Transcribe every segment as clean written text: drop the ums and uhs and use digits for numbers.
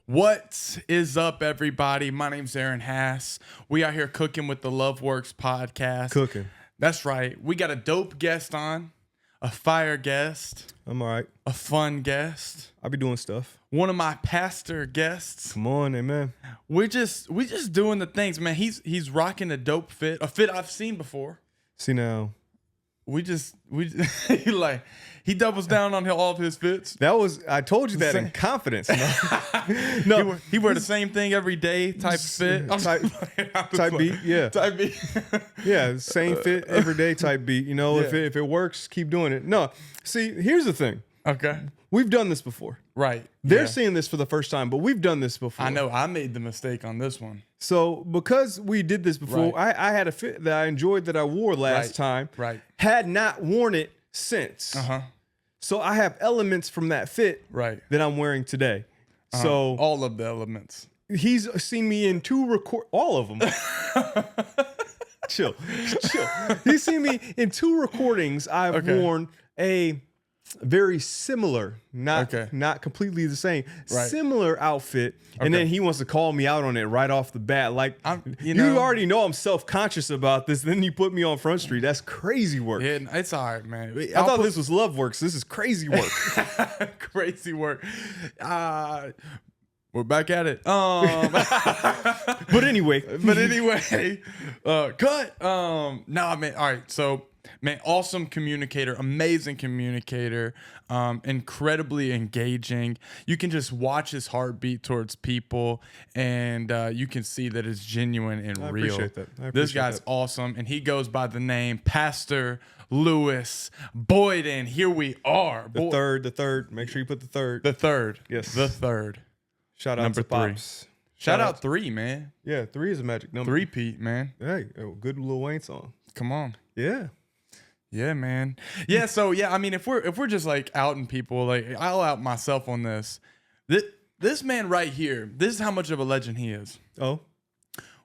What is up, everybody? My name's Aaron Hass. We out here cooking with the Love Works podcast. Cooking. That's right. We got a dope guest on, a fire guest, I'm all right. a fun guest, I be doing stuff. one of my pastor guests. Come on, amen. We just doing the things, man. He's rocking a dope fit, a fit I've seen before. See now, he doubles down on all of his fits. I told you that in confidence. No, He wear the same thing every day type fit. type beat, yeah. Type beat. Yeah, same fit every day type beat. You know, if it works, keep doing it. No, see, here's the thing. Okay. We've done this before. Right. They're seeing this for the first time, but we've done this before. I know. I made the mistake on this one. So because we did this before, Right. I had a fit that I enjoyed that I wore last time. Right. Had not worn it since. Uh-huh. So I have elements from that fit Right. that I'm wearing today. So all of the elements. he's seen me in all of them. chill. He's seen me in 2 recordings. I've worn a very similar, not completely the same, similar outfit. And then he wants to call me out on it right off the bat. Like, you already know I'm self-conscious about this. Then you put me on Front Street. That's crazy work. Yeah, it's all right, man. I thought this was Love Works. This is crazy work. Crazy work. We're back at it. But anyway. Cut. Nah, man. All right. So, man, awesome communicator, amazing communicator, incredibly engaging. You can just watch his heartbeat towards people, and you can see that it's genuine and real. Appreciate that. This guy's awesome, and he goes by the name Pastor Lewis Boyden. Here we are. The third. Make sure you put the third. The third. Yes. The third. Shout out Number to Pops. Shout out 3, man. Yeah, 3 is a magic number. 3-peat, man. Hey, good Lil Wayne song. Come on. Yeah. Yeah, man. Yeah, so yeah, I mean, if we're just like outing people, like I'll out myself on this. This man right here, this is how much of a legend he is. Oh.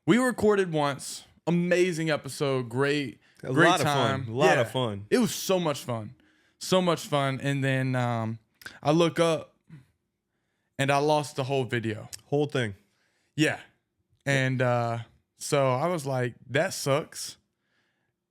We recorded once, amazing episode, great lot time. Of fun. A lot of fun. It was so much fun. So much fun. And then I look up and I lost the whole video. Whole thing. Yeah. And so I was like, that sucks.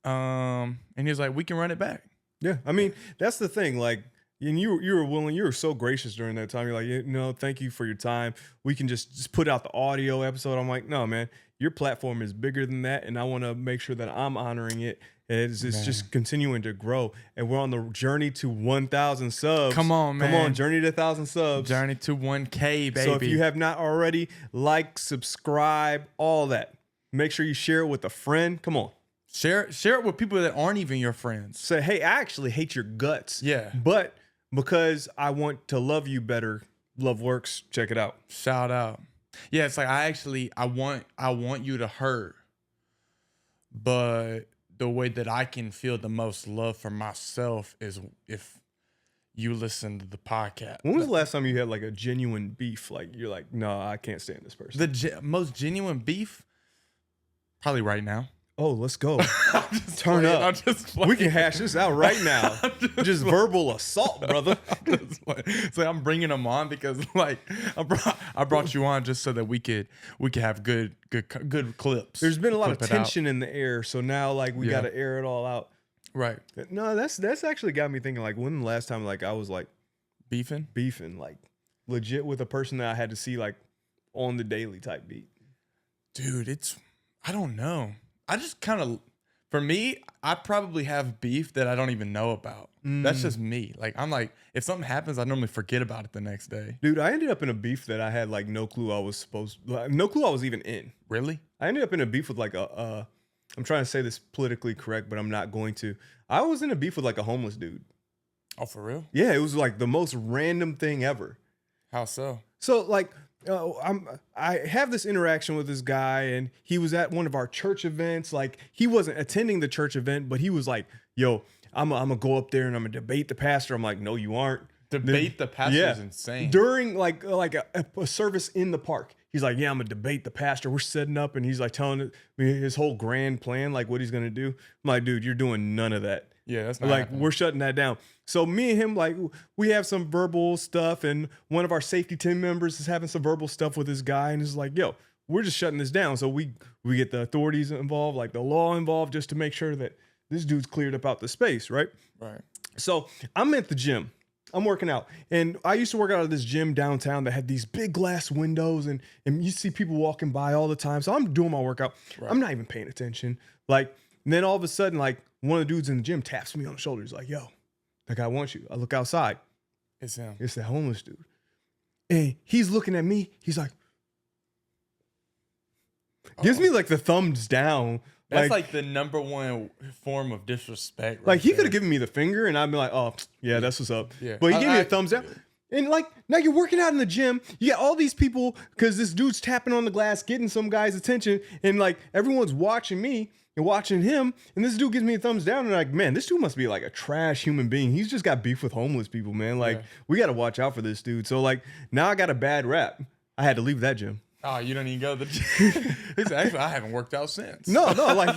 And he was like, we can run it back. Yeah. I mean, that's the thing. Like, and you were willing, you were so gracious during that time. You're like, thank you for your time. We can just put out the audio episode. I'm like, no, man, your platform is bigger than that. And I want to make sure that I'm honoring it. It's just continuing to grow. And we're on the journey to 1,000 subs. Come on, man. Come on, journey to 1,000 subs. Journey to 1K, baby. So if you have not already, like, subscribe, all that. Make sure you share it with a friend. Come on. Share it with people that aren't even your friends. Say, hey, I actually hate your guts. Yeah. But because I want to love you better, Love Works, check it out. Shout out. Yeah, it's like I want you to hurt. But the way that I can feel the most love for myself is if you listen to the podcast. When was the last time you had like a genuine beef? Like you're like, no, I can't stand this person. The most genuine beef? Probably right now. Oh, let's go. Turn up. We can hash this out right now. just verbal assault, brother. So I'm bringing them on because like I brought you on just so that we could have good clips. There's been a lot of tension in the air, so now like we got to air it all out. Right. No, that's actually got me thinking like when the last time like I was like beefing like legit with a person that I had to see like on the daily type beat. Dude, I don't know. I just kind of, for me, I probably have beef that I don't even know about. That's just me. Like, I'm like, if something happens, I normally forget about it the next day. Dude, I ended up in a beef that I had like no clue I was even in. Really? I ended up in a beef with like I'm trying to say this politically correct, but I'm not going to. I was in a beef with like a homeless dude. Oh, for real? Yeah, it was like the most random thing ever. How so? So like, I have this interaction with this guy, and he was at one of our church events. Like he wasn't attending the church event, but he was like, "Yo, I'm gonna go up there and I'm gonna debate the pastor." I'm like, "No, you aren't." Debate the pastor is insane. During like a service in the park, he's like, "Yeah, I'm gonna debate the pastor." We're setting up, and he's like telling me his whole grand plan, like what he's gonna do. I'm like, "Dude, you're doing none of that." Yeah, that's not Like happening. we're shutting that down. So me and him, like we have some verbal stuff, and one of our safety team members is having some verbal stuff with this guy, and it's like, yo, we're just shutting this down. So we get the authorities involved, like the law involved, just to make sure that this dude's cleared up out the space, right? Right. So I'm at the gym. I'm working out. And I used to work out at this gym downtown that had these big glass windows, and you see people walking by all the time. So I'm doing my workout. Right. I'm not even paying attention. Like, and then all of a sudden, like one of the dudes in the gym taps me on the shoulder. He's like, yo, that guy wants you. I look outside. It's him. It's that homeless dude. And he's looking at me. He's like, gives me like the thumbs down. That's like the number one form of disrespect. Right Like he could there. have given me the finger and I'd be like, oh, yeah, that's what's up. Yeah. But he gave me a thumbs down. And like now you're working out in the gym. You got all these people because this dude's tapping on the glass, getting some guy's attention. And like everyone's watching me and watching him. And this dude gives me a thumbs down. And like, man, this dude must be like a trash human being. He's just got beef with homeless people, man. Like we got to watch out for this dude. So like now I got a bad rap. I had to leave that gym. Oh, you don't even go to the gym. Actually, I haven't worked out since. No, like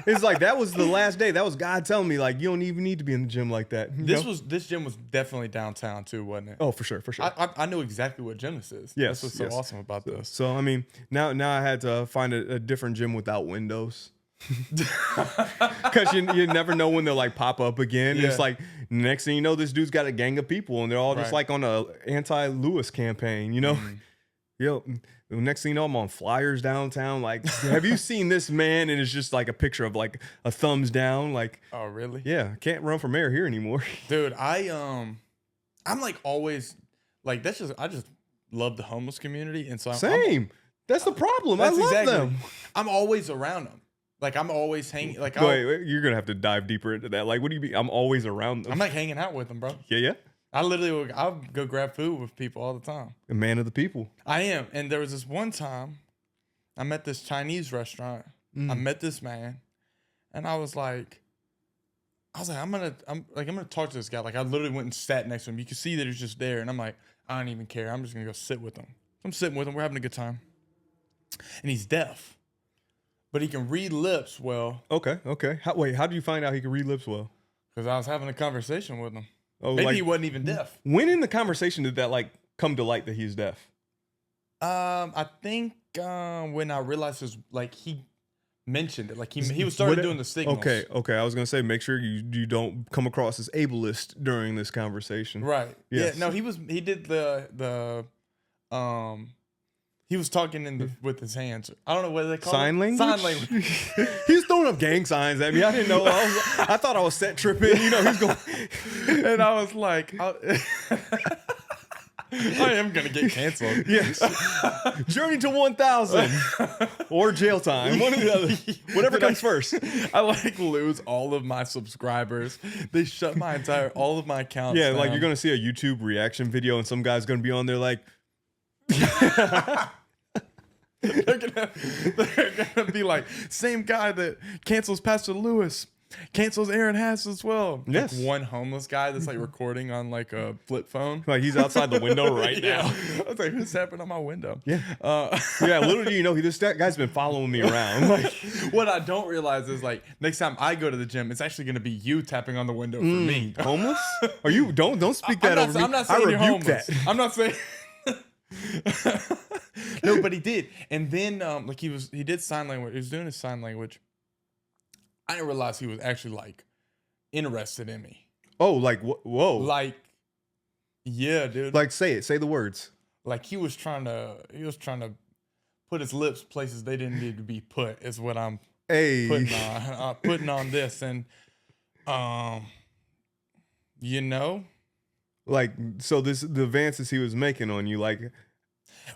it's like that was the last day. That was God telling me like you don't even need to be in the gym like that. You know? This gym was definitely downtown too, wasn't it? Oh, for sure. I knew exactly what gym this is. Yes, That's what's so awesome about this. So I mean, now I had to find a different gym without windows. Because you never know when they'll like pop up again. Yeah. It's like next thing you know, this dude's got a gang of people and they're all just Right. like on a anti-Lewis campaign, you know? Yo, next thing you know, I'm on flyers downtown. Like, have you seen this man? And it's just like a picture of like a thumbs down. Like, Oh, really? yeah, can't run for mayor here anymore. Dude, I'm like always like I just love the homeless community, and so Same. That's the problem. I love them. I'm always around them. Like I'm always hanging. Like Wait, you're gonna have to dive deeper into that. Like, what do you mean? I'm always around them. I'm like hanging out with them, bro. Yeah. I'll go grab food with people all the time. A man of the people. I am. And there was this one time I'm at this Chinese restaurant. I met this man and I was like, I'm gonna talk to this guy. Like I literally went and sat next to him. You could see that he's just there. And I'm like, I don't even care. I'm just gonna go sit with him. I'm sitting with him. We're having a good time. And he's deaf, but he can read lips well. Okay. How do you find out he can read lips well? Because I was having a conversation with him. Oh, Maybe like, he wasn't even deaf. when in the conversation did that like come to light that he's deaf? I think when I realized he mentioned it, like he was started doing the signals. Okay. I was gonna say make sure you don't come across as ableist during this conversation. Right. Yes. Yeah. No, he did he was talking with his hands. I don't know what they call Sign it. language. Sign language. He's throwing up gang signs at me. I didn't know. I thought I was set tripping. You know, he's going. And I was like, I am gonna get canceled. Yes. Journey to 1,000 or jail time. One or the other. Whatever comes first. I like lose all of my subscribers. They shut all of my accounts. Yeah, like down. you're gonna see a YouTube reaction video, and some guy's gonna be on there like. They're gonna be like, same guy that cancels Pastor Lewis, cancels Aaron Hass as well. Yes. Like one homeless guy that's like recording on like a flip phone. Like he's outside the window right now. I was like, what's happening on my window? Yeah. Uh, Yeah, little do you know, that guy's been following me around. Like, what I don't realize is like next time I go to the gym, it's actually gonna be you tapping on the window for me. homeless? Are you? Don't speak that over me. I'm not saying I you're rebuke homeless. that. I'm not saying. No, but he did, and then like he did sign language. He was doing his sign language. I didn't realize he was actually like interested in me. Oh, like whoa. Like, yeah, dude. Like say it. Say the words. Like he was trying to put his lips places they didn't need to be put. Is what I'm Hey. putting on this, and you know. Like so the advances he was making on you, like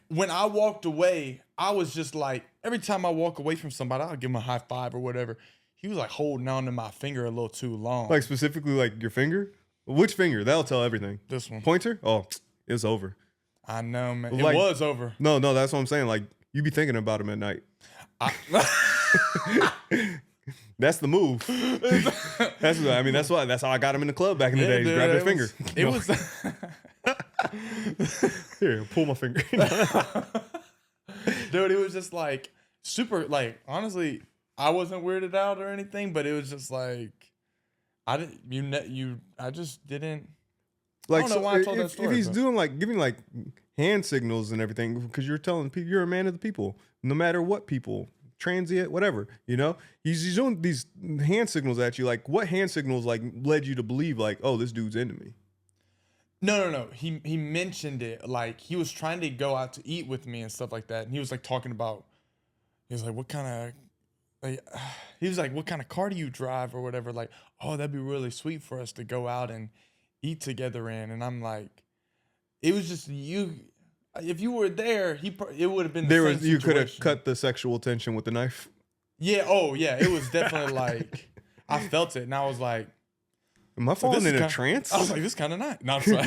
When I walked away, I was just like, every time I walk away from somebody, I'll give him a high five or whatever. He was like holding on to my finger a little too long. like specifically like your finger? Which finger? That'll tell everything. This one. Pointer? Oh, it's over. I know, man. Like- It was over. No, that's what I'm saying. Like you be thinking about him at night. That's the move. That's how I got him in the club back in the day. dude, Grab your finger. It was. Here, pull my finger. Dude, it was just like super, like, honestly, I wasn't weirded out or anything, but it was just like, I just didn't. Like, I don't know why I told that story. If he's but- doing like giving like hand signals and everything, because you're telling people you're a man of the people, no matter what people, transient, whatever, you know, he's doing these hand signals at you. Like, what hand signals like led you to believe like, oh, this dude's into me? No. He mentioned it, like he was trying to go out to eat with me and stuff like that, and he was like talking about. He was like, "What kind of?" Like, he was like, "What kind of car do you drive or whatever?" Like, "Oh, that'd be really sweet for us to go out and eat together in." And I'm like, it was just you. If you were there, it would have been the same You could have situation. cut the sexual tension with the knife. Yeah. Oh, yeah. It was definitely like I felt it, and I was like, Am I falling in a trance? I was like, this kind of nice. No, I'm sorry.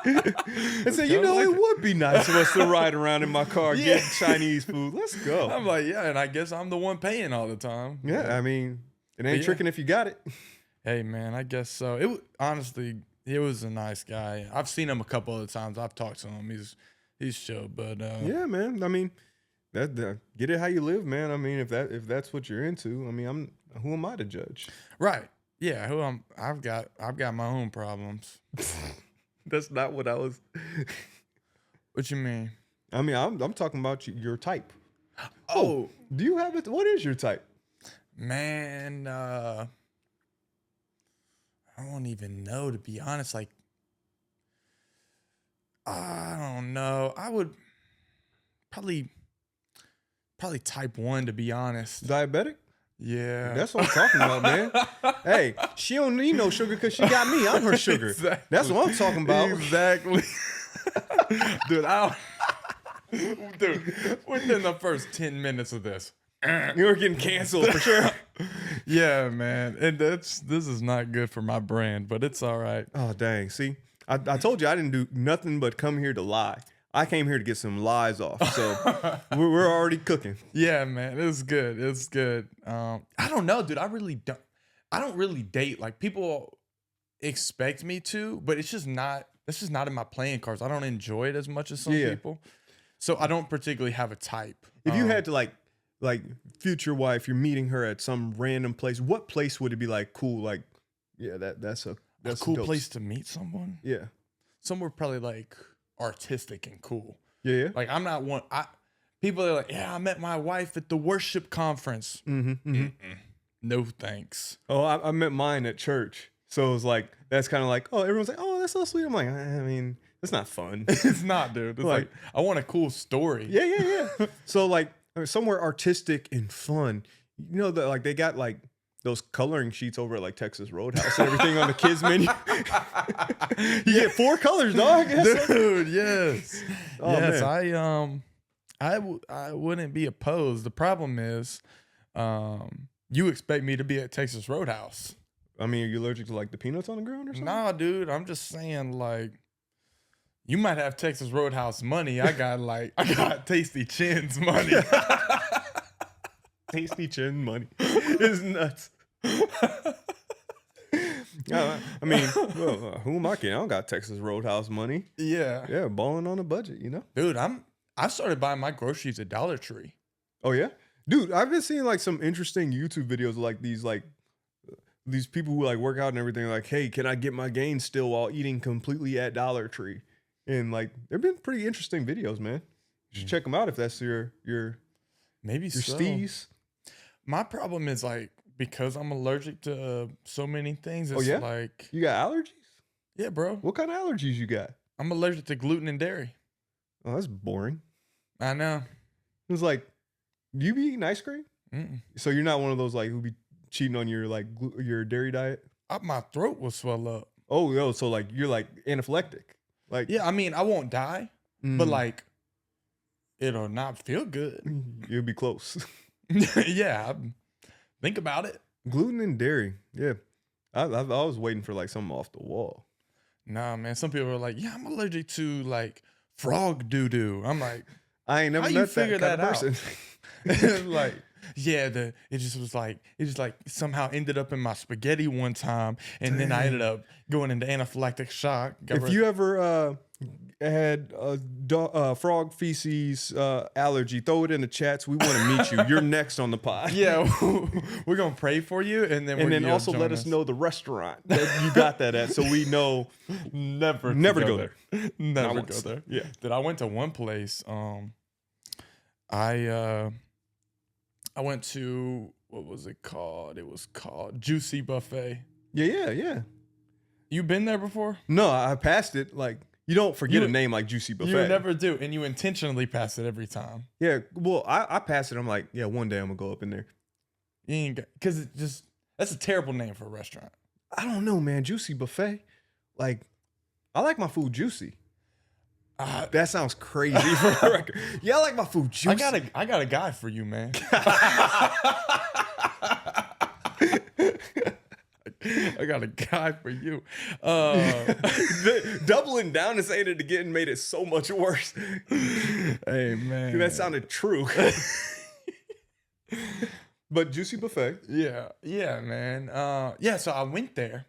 I said, you know, it would be nice for us to ride around in my car getting Chinese food. Let's go. I'm like, yeah, and I guess I'm the one paying all the time. Yeah, I mean, it ain't tricking if you got it. Hey, man, I guess so. Honestly, he was a nice guy. I've seen him a couple of times. I've talked to him. He's chill, but yeah, man. I mean, that get it how you live, man. I mean, if that's what you're into, I mean, who am I to judge? Right. Yeah, I've got my own problems. That's not what I was. What you mean? I mean, I'm talking about your type. Oh, do you have it? What is your type? Man, I don't even know, to be honest. Like, I don't know. I would probably type 1, to be honest. Diabetic? Yeah. That's what I'm talking about, man. Hey, she don't need no sugar because she got me. I'm her sugar. Exactly. That's what I'm talking about. Exactly. Dude, within the first 10 minutes of this, You're getting canceled for sure. yeah, man. And this is not good for my brand, but it's all right. Oh, dang. See, I told you I didn't do nothing but come here to lie. I came here to get some lies off. So we're already cooking. Yeah, man. It's good. It's good. I don't know, dude. I don't really date. Like, people expect me to, but it's just not in my playing cards. I don't enjoy it as much as some people. So I don't particularly have a type. If you had to like future wife, you're meeting her at some random place, what place would it be like cool? Like, yeah, that's a cool dope place to meet someone. Yeah. Somewhere probably like artistic and cool. Yeah. Like, I'm not one. People are like, yeah, I met my wife at the worship conference. No thanks. Oh, I met mine at church. So it was like, that's kind of like, oh, everyone's like, oh, that's so sweet. I'm like, I mean, that's not fun. It's not, dude. It's like, I want a cool story. Yeah. So like somewhere artistic and fun. You know, like they got like those coloring sheets over at like Texas Roadhouse and everything on the kids menu. You get 4 colors, dog. Dude, yes. Oh, yes, man. I wouldn't be opposed. The problem is, you expect me to be at Texas Roadhouse. I mean, are you allergic to like the peanuts on the ground or something? Nah, dude. I'm just saying, like, you might have Texas Roadhouse money. I got Tasty Chin's money. Tasty Chin money is nuts. I mean, who am I kidding? I don't got Texas Roadhouse money. Yeah, balling on a budget, you know. Dude, I started buying my groceries at Dollar Tree. Oh yeah, dude. I've been seeing like some interesting YouTube videos of like these people who like work out and everything. Like, hey, can I get my gains still while eating completely at Dollar Tree? And like, they've been pretty interesting videos, man. You should check them out if that's your maybe your so. steez. My problem is like, because I'm allergic to so many things. It's like, you got allergies? Yeah, bro. What kind of allergies you got? I'm allergic to gluten and dairy. Oh, that's boring. I know. It's like, do you be eating ice cream? Mm-mm. So you're not one of those like who be cheating on your like your dairy diet? My throat will swell up. Oh, yo, so like you're like anaphylactic. Like, yeah, I mean, I won't die, but like, it'll not feel good. You'll be close. Yeah, think about it. Gluten and dairy. Yeah, I was waiting for like something off the wall. Nah, man. Some people are like, yeah, I'm allergic to like frog doo doo. I'm like, I ain't never met that kind of person. Like, yeah, it just somehow ended up in my spaghetti one time, and then I ended up going into anaphylactic shock. If you ever had a frog feces allergy, throw it in the chats. We want to meet you. You're next on the pod. Yeah, we're gonna pray for you, and then also let us know the restaurant that you got that at, so we know never go there. Never go there. Yeah. That I went to one place. I went to, what was it called? It was called Juicy Buffet. Yeah. You been there before? No, I passed it. Like, you don't forget a name like Juicy Buffet. You never do, and you intentionally pass it every time. Yeah, well, I passed it. I'm like, yeah, one day I'm gonna go up in there. You ain't because it just, that's a terrible name for a restaurant. I don't know, man. Juicy Buffet. Like, I like my food juicy. That sounds crazy for the record. Yeah, I like my food juicy. I got a guy for you, man. I got a guy for you. Doubling down and saying it again made it so much worse. Hey, man. That sounded true. But Juicy Buffet. Yeah, man. So I went there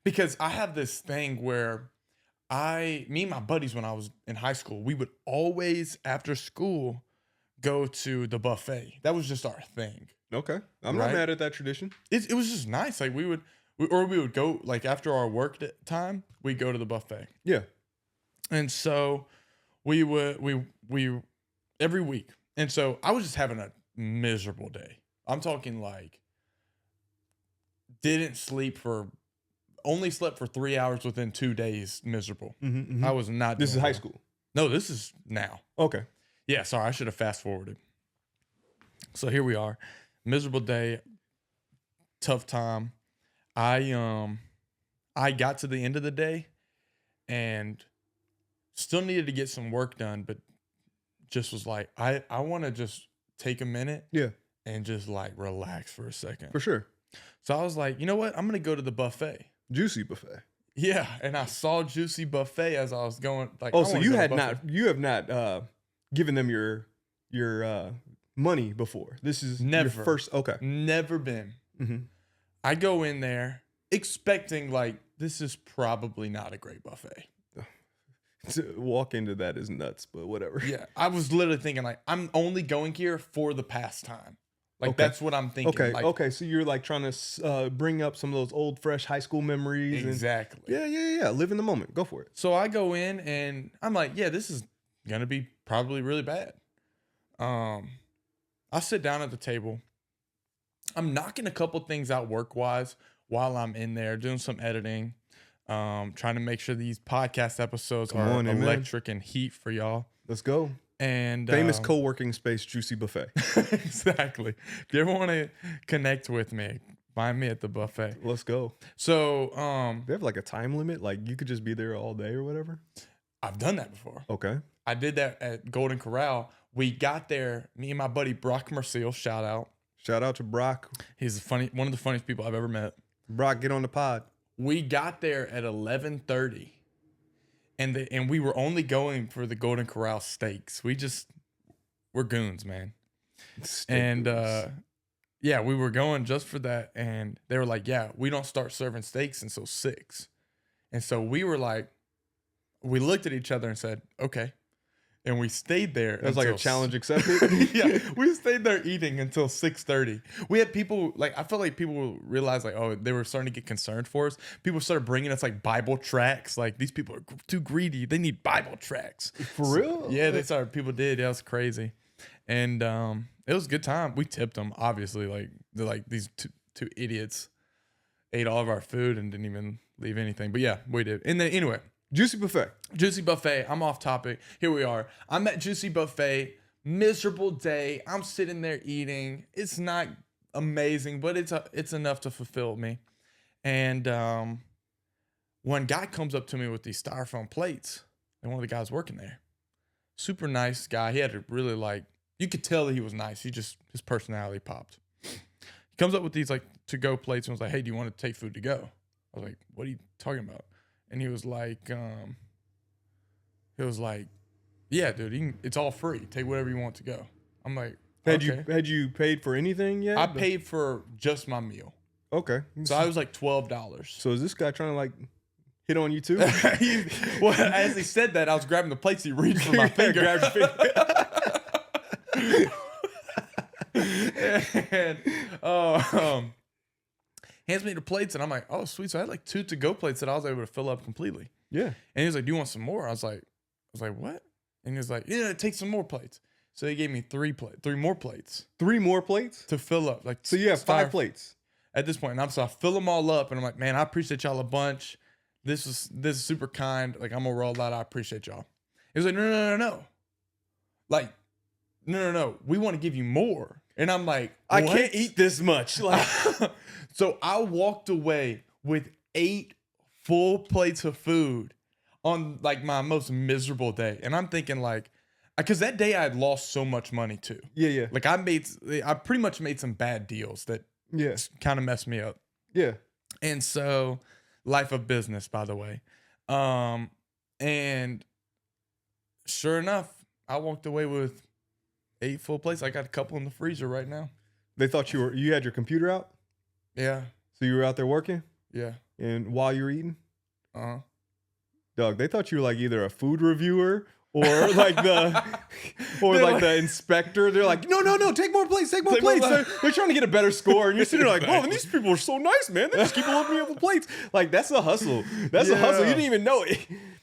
because I have this thing where me and my buddies, when I was in high school, we would always, after school, go to the buffet. That was just our thing. Okay. I'm not mad at that tradition. It was just nice. Like we would go, like after our work time, we go to the buffet. Yeah. And so we every week. And so I was just having a miserable day. I'm talking like only slept for 3 hours within 2 days, miserable. I was not doing This is high school. No, this is now. Okay. Yeah, sorry, I should have fast forwarded. So here we are. Miserable day, tough time. I got to the end of the day and still needed to get some work done, but just was like, I want to just take a minute and just like relax for a second. For sure. So I was like, you know what? I'm going to go to the buffet. Juicy Buffet. Yeah, and I saw Juicy Buffet as I was going. Like, oh, so you have not given them your money before. This is never your first. Okay, never been. I go in there expecting like this is probably not a great buffet. To walk into that is nuts, but whatever. Yeah, I was literally thinking like I'm only going here for the pastime. Like that's what I'm thinking. Okay, like, okay. So you're like trying to bring up some of those old, fresh high school memories. Exactly. Yeah. Live in the moment. Go for it. So I go in and I'm like, yeah, this is gonna be probably really bad. I sit down at the table. I'm knocking a couple things out work-wise while I'm in there doing some editing, trying to make sure these podcast episodes are electric and heat for y'all. Let's go. And famous co-working space, Juicy Buffet. Exactly. If you ever want to connect with me, find me at the buffet. Let's go. So they have like a time limit, like you could just be there all day or whatever. I've done that before. Okay. I did that at Golden We got there, me and my buddy Brock Merciel, shout out to Brock. He's one of the funniest people I've ever met. Brock, get on the pod. We got there at 11:30. And we were only going for the Golden Corral steaks. We're goons, man. And we were going just for that. And they were like, yeah, we don't start serving steaks until 6. And so we were like, we looked at each other and said, okay. And we stayed there. That was like a challenge accepted. Yeah, we stayed there eating until 6:30. We had people I felt like people realized they were starting to get concerned for us. People started bringing us like Bible tracts. Like these people are too greedy. They need Bible tracts. For real? Yeah, people did. Yeah, it was crazy. And it was a good time. We tipped them, obviously. Like these two idiots ate all of our food and didn't even leave anything. But yeah, we did. And then anyway. Juicy Buffet. I'm off topic. Here we are. I'm at Juicy Buffet. Miserable day. I'm sitting there eating. It's not amazing, but it's enough to fulfill me. And one guy comes up to me with these styrofoam plates, and one of the guys working there, super nice guy. He had a really you could tell that he was nice. His personality popped. He comes up with these to-go plates and was like, "Hey, do you want to take food to go?" I was like, "What are you talking about?" And he was like, yeah, dude, it's all free. Take whatever you want to go. I'm like, okay. Had you paid for anything yet? I paid for just my meal. Okay. So I was like $12. So is this guy trying to hit on you too? Well, as he said that, I was grabbing the plates. He reached for my finger. Grabbed your finger. And hands me the plates, and I'm like, oh, sweet. So I had like 2 to-go plates that I was able to fill up completely. Yeah. And he was like, do you want some more? I was like, what? And he was like, yeah, take some more plates. So he gave me 3 more plates 3 more plates to fill up. Like, so you have 5 plates at this point. And so I fill them all up, and I'm like, man, I appreciate y'all a bunch. This is super kind. Like, I'm gonna roll that. I appreciate y'all. He was like, no. Like, no. We want to give you more. And I'm like, I can't eat this much. Like, so I walked away with 8 full plates of food on like my most miserable day. And I'm thinking like, because that day I had lost so much money too. Yeah. Like I pretty much made some bad deals that kind of messed me up. Yeah. And so, life of business, by the way. And sure enough, I walked away with 8 full plates. I got a couple in the freezer right now. They thought you had your computer out? Yeah. So you were out there working? Yeah. And while you were eating? Uh-huh. Dog, they thought you were like either a food reviewer or like the inspector. They're like, no, take more plates, take more plates. They're trying to get a better score. And you're sitting there like, whoa, these people are so nice, man. They just keep loading me up with plates. Like, that's a hustle. That's a hustle. You didn't even know it.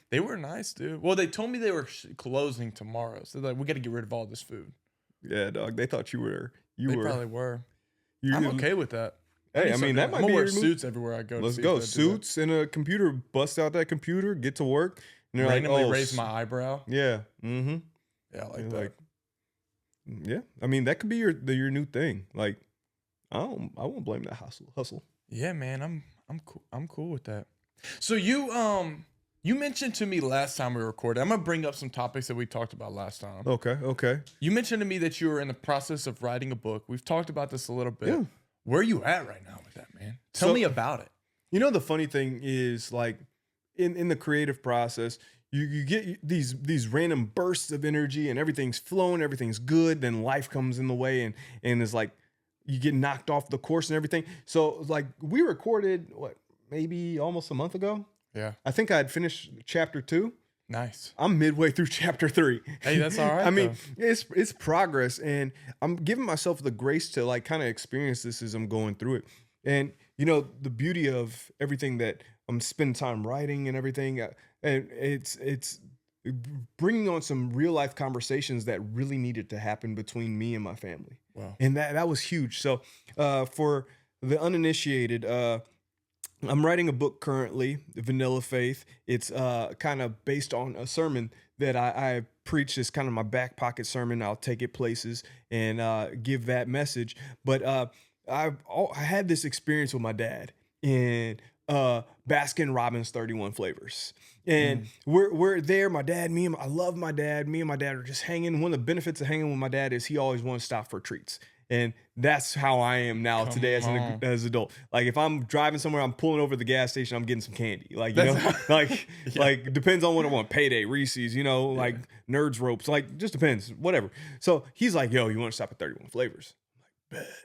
They were nice, dude. Well, they told me they were closing tomorrow. So they're like, we got to get rid of all this food. Yeah, dog. They thought you were. They probably were. I'm okay with that. Hey, I mean, that might I'm be wear suits everywhere I go. Let's go. Suits and a computer. Bust out that computer. Get to work. And they're randomly like, raise my eyebrow. Yeah. Mm-hmm. Yeah, I like that. Like, yeah. I mean, that could be your new thing. Like, I won't blame that hustle. Yeah, man. I'm cool with that. So you mentioned to me last time we recorded. I'm gonna bring up some topics that we talked about last time. Okay. You mentioned to me that you were in the process of writing a book. We've talked about this a little bit. Yeah. Where are you at right now with that, man? Tell me about it. You know, the funny thing is, like, in the creative process, you get these random bursts of energy and everything's flowing, everything's good. Then life comes in the way and it's like you get knocked off the course and everything. So like we recorded maybe almost a month ago. Yeah. I think I had finished chapter 2. Nice. I'm midway through chapter 3. Hey, that's all right. I mean, it's progress, and I'm giving myself the grace to like kind of experience this as I'm going through it. And you know, the beauty of everything that I'm spending time writing and everything, and it's bringing on some real life conversations that really needed to happen between me and my family. Wow. And that was huge. So for the uninitiated, I'm writing a book currently, Vanilla Faith. It's kind of based on a sermon that I preach. It's kind of my back pocket sermon. I'll take it places and give that message. But I had this experience with my dad in Baskin Robbins 31 flavors. And we're there. My dad, I love my dad. Me and my dad are just hanging. One of the benefits of hanging with my dad is he always wants to stop for treats. And that's how I am now today as an adult. Like if I'm driving somewhere, I'm pulling over to the gas station, I'm getting some candy. Like, you know, like depends on what I want. Payday, Reese's, you know, like Nerds Ropes, like just depends, whatever. So he's like, yo, you want to stop at 31 flavors? I'm like, bet.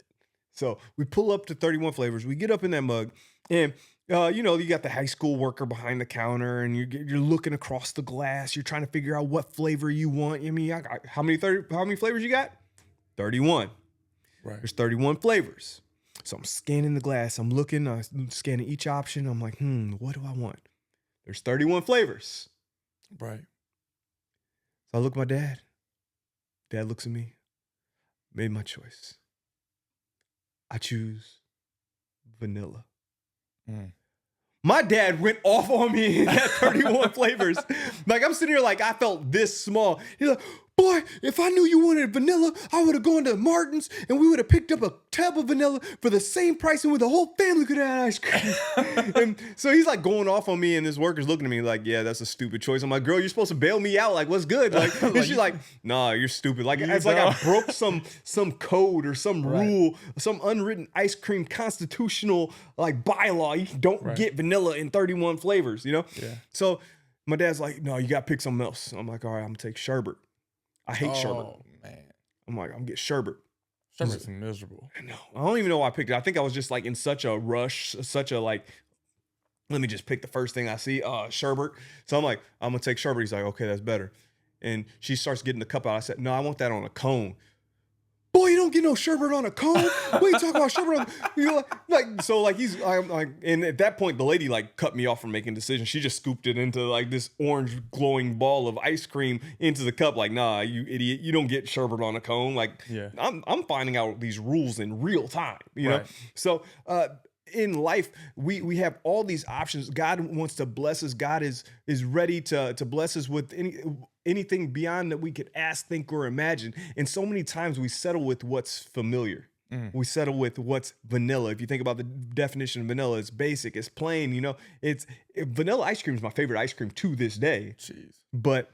So we pull up to 31 flavors. We get up in that mug and you know, you got the high school worker behind the counter and you're looking across the glass. You're trying to figure out what flavor you want. I mean, how many flavors you got? 31. Right. There's 31 flavors. So I'm scanning the glass. I'm looking, I'm scanning each option. I'm like, what do I want? There's 31 flavors. Right. So I look at my dad. Dad looks at me. Made my choice. I choose vanilla. My dad went off on me in that 31 flavors. Like I'm sitting here like I felt this small. He's like, boy, if I knew you wanted vanilla, I would have gone to Martin's and we would have picked up a tub of vanilla for the same price and the whole family could have had ice cream. And so he's like going off on me and this worker's looking at me like, yeah, that's a stupid choice. I'm like, girl, you're supposed to bail me out. Like, what's good? Like, and she's like, nah, you're stupid. Like, it's like I broke some code or some rule, some unwritten ice cream constitutional like bylaw. You don't get vanilla in 31 flavors, you know? Yeah. So my dad's like, no, you got to pick something else. I'm like, all right, I'm going to take sherbet. I hate sherbet. Oh, man. I'm like, I'm going to get sherbet. Sherbet's miserable. No, I don't even know why I picked it. I think I was just like in such a rush, such a like let me just pick the first thing I see. Sherbet. So I'm like, I'm gonna take sherbet. He's like, okay, that's better. And she starts getting the cup out. I said, no, I want that on a cone. Boy, you don't get no sherbet on a cone. What are you talking about sherbet on? You know, I'm like, and at that point, the lady like cut me off from making decisions. She just scooped it into like this orange glowing ball of ice cream into the cup. Like, nah, you idiot, you don't get sherbet on a cone. Like, I'm finding out these rules in real time. You know, so in life, we have all these options. God wants to bless us. God is ready to bless us with anything beyond that we could ask, think, or imagine. And so many times we settle with what's familiar. We settle with what's vanilla. If you think about the definition of vanilla, it's basic, it's plain. You know, vanilla ice cream is my favorite ice cream to this day. Jeez. But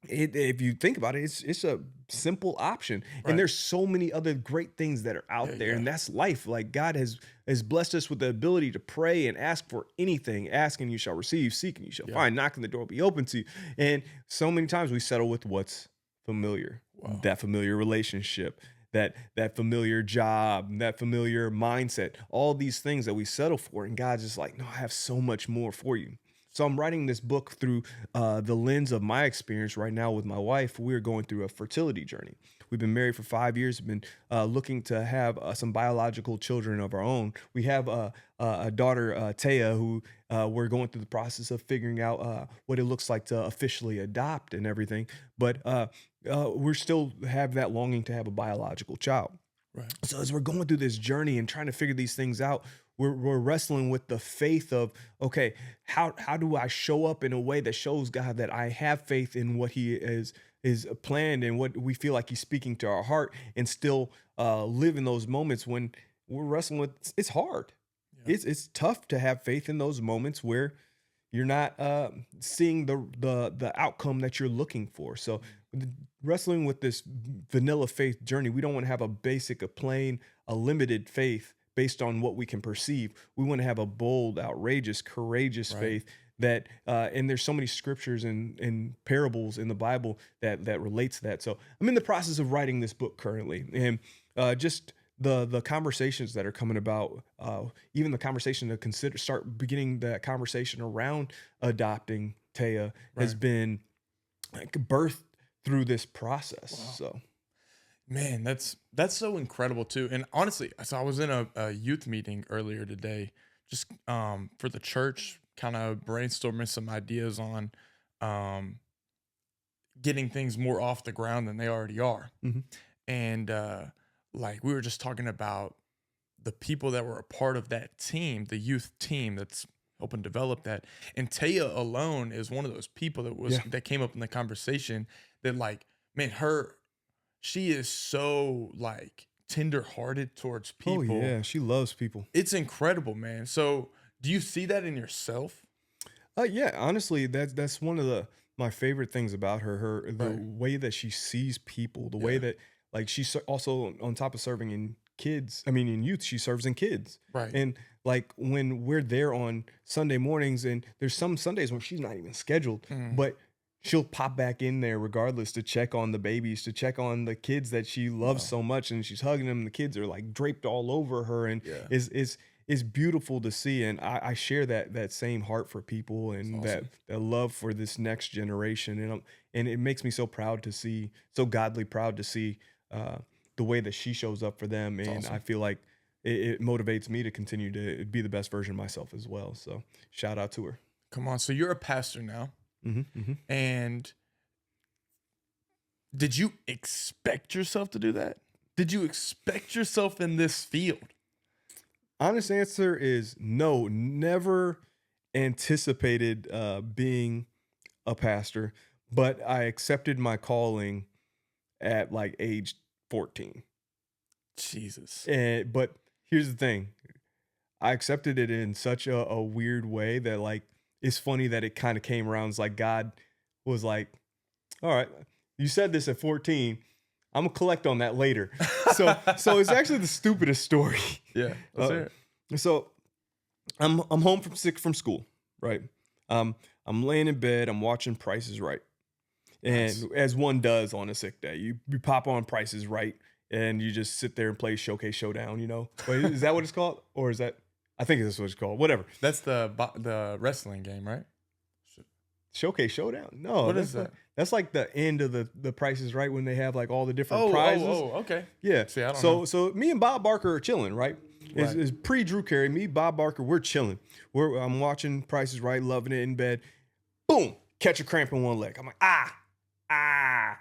if you think about it, it's a simple option. And there's so many other great things that are out there. And that's life. Like God has blessed us with the ability to pray and ask for anything. Ask and you shall receive, seek and you shall find, knock and the door will be open to you. And so many times we settle with what's familiar, that familiar relationship, that familiar job, that familiar mindset, all these things that we settle for. And God's just like, no, I have so much more for you. So I'm writing this book through the lens of my experience right now with my wife. We're going through a fertility journey. We've been married for 5 years, been looking to have some biological children of our own. We have a daughter, Taya, who we're going through the process of figuring out what it looks like to officially adopt and everything. But we're still have that longing to have a biological child. Right. So as we're going through this journey and trying to figure these things out, we're wrestling with the faith of, okay, how do I show up in a way that shows God that I have faith in what he is planned and what we feel like he's speaking to our heart, and still live in those moments when we're wrestling with, it's hard. Yeah. It's tough to have faith in those moments where you're not seeing the outcome that you're looking for. So wrestling with this vanilla faith journey, we don't want to have a basic, a plain, a limited faith based on what we can perceive. We want to have a bold, outrageous, courageous faith that, and there's so many scriptures and parables in the Bible that relates to that. So I'm in the process of writing this book currently, and just the conversations that are coming about, even the conversation to start beginning that conversation around adopting Taya has been like birthed through this process. Wow. So. Man, that's so incredible too. And honestly, so I was in a youth meeting earlier today, just for the church, kind of brainstorming some ideas on getting things more off the ground than they already are. Mm-hmm. And like we were just talking about the people that were a part of that team, the youth team that's helping develop that. And Taya alone is one of those people that came up in the conversation that, like, man, she is so like tender-hearted towards people. Oh yeah, she loves people. It's incredible, man. So do you see that in yourself? Yeah, honestly, that's one of my favorite things about her. The way that she sees people, the way that, like, she's also, on top of serving in youth, she serves in kids. Right. And like when we're there on Sunday mornings, and there's some Sundays when she's not even scheduled, but she'll pop back in there regardless to check on the babies, to check on the kids that she loves so much, and she's hugging them. And the kids are like draped all over her, and is beautiful to see. And I share that same heart for people, and awesome. that love for this next generation. And it makes me so proud to see, so godly proud to see the way that she shows up for them. And awesome. I feel like it motivates me to continue to be the best version of myself as well. So shout out to her. Come on. So you're a pastor now. Mm-hmm, mm-hmm. And did you expect yourself to do that? Did you expect yourself in this field? Honest answer is no. Never anticipated being a pastor, but I accepted my calling at like age 14. Jesus. But here's the thing. I accepted it in such a weird way that, like, it's funny that it kind of came around. It's like God was like, all right, you said this at 14. I'm going to collect on that later. So it's actually the stupidest story. Yeah. Let's hear it. So I'm home from school, right? I'm laying in bed. I'm watching Price is Right. And nice. As one does on a sick day, you pop on Price is Right, and you just sit there and play Showcase Showdown, you know? Wait, is that what it's called? Or is that? I think that's what it's called. Whatever. That's the wrestling game, right? Showcase Showdown. No, What is that? That's like the end of the Price is Right, when they have like all the different prizes. Okay. Yeah. See, I don't know. So me and Bob Barker are chilling, right? Right. It's pre-Drew Carey. Me, Bob Barker, we're chilling. I'm watching Price is Right, loving it in bed. Boom, catch a cramp in one leg. I'm like, ah.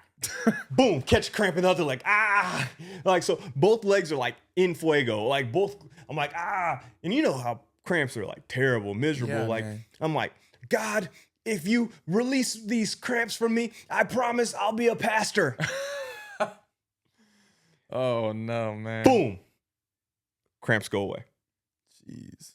Boom, catch a cramp in the other leg. Ah. Like, so both legs are like in fuego. Like both, I'm like, ah. And you know how cramps are like terrible, miserable. Yeah, like, man. I'm like, God, if you release these cramps from me, I promise I'll be a pastor. Oh no, man. Boom. Cramps go away. Jeez.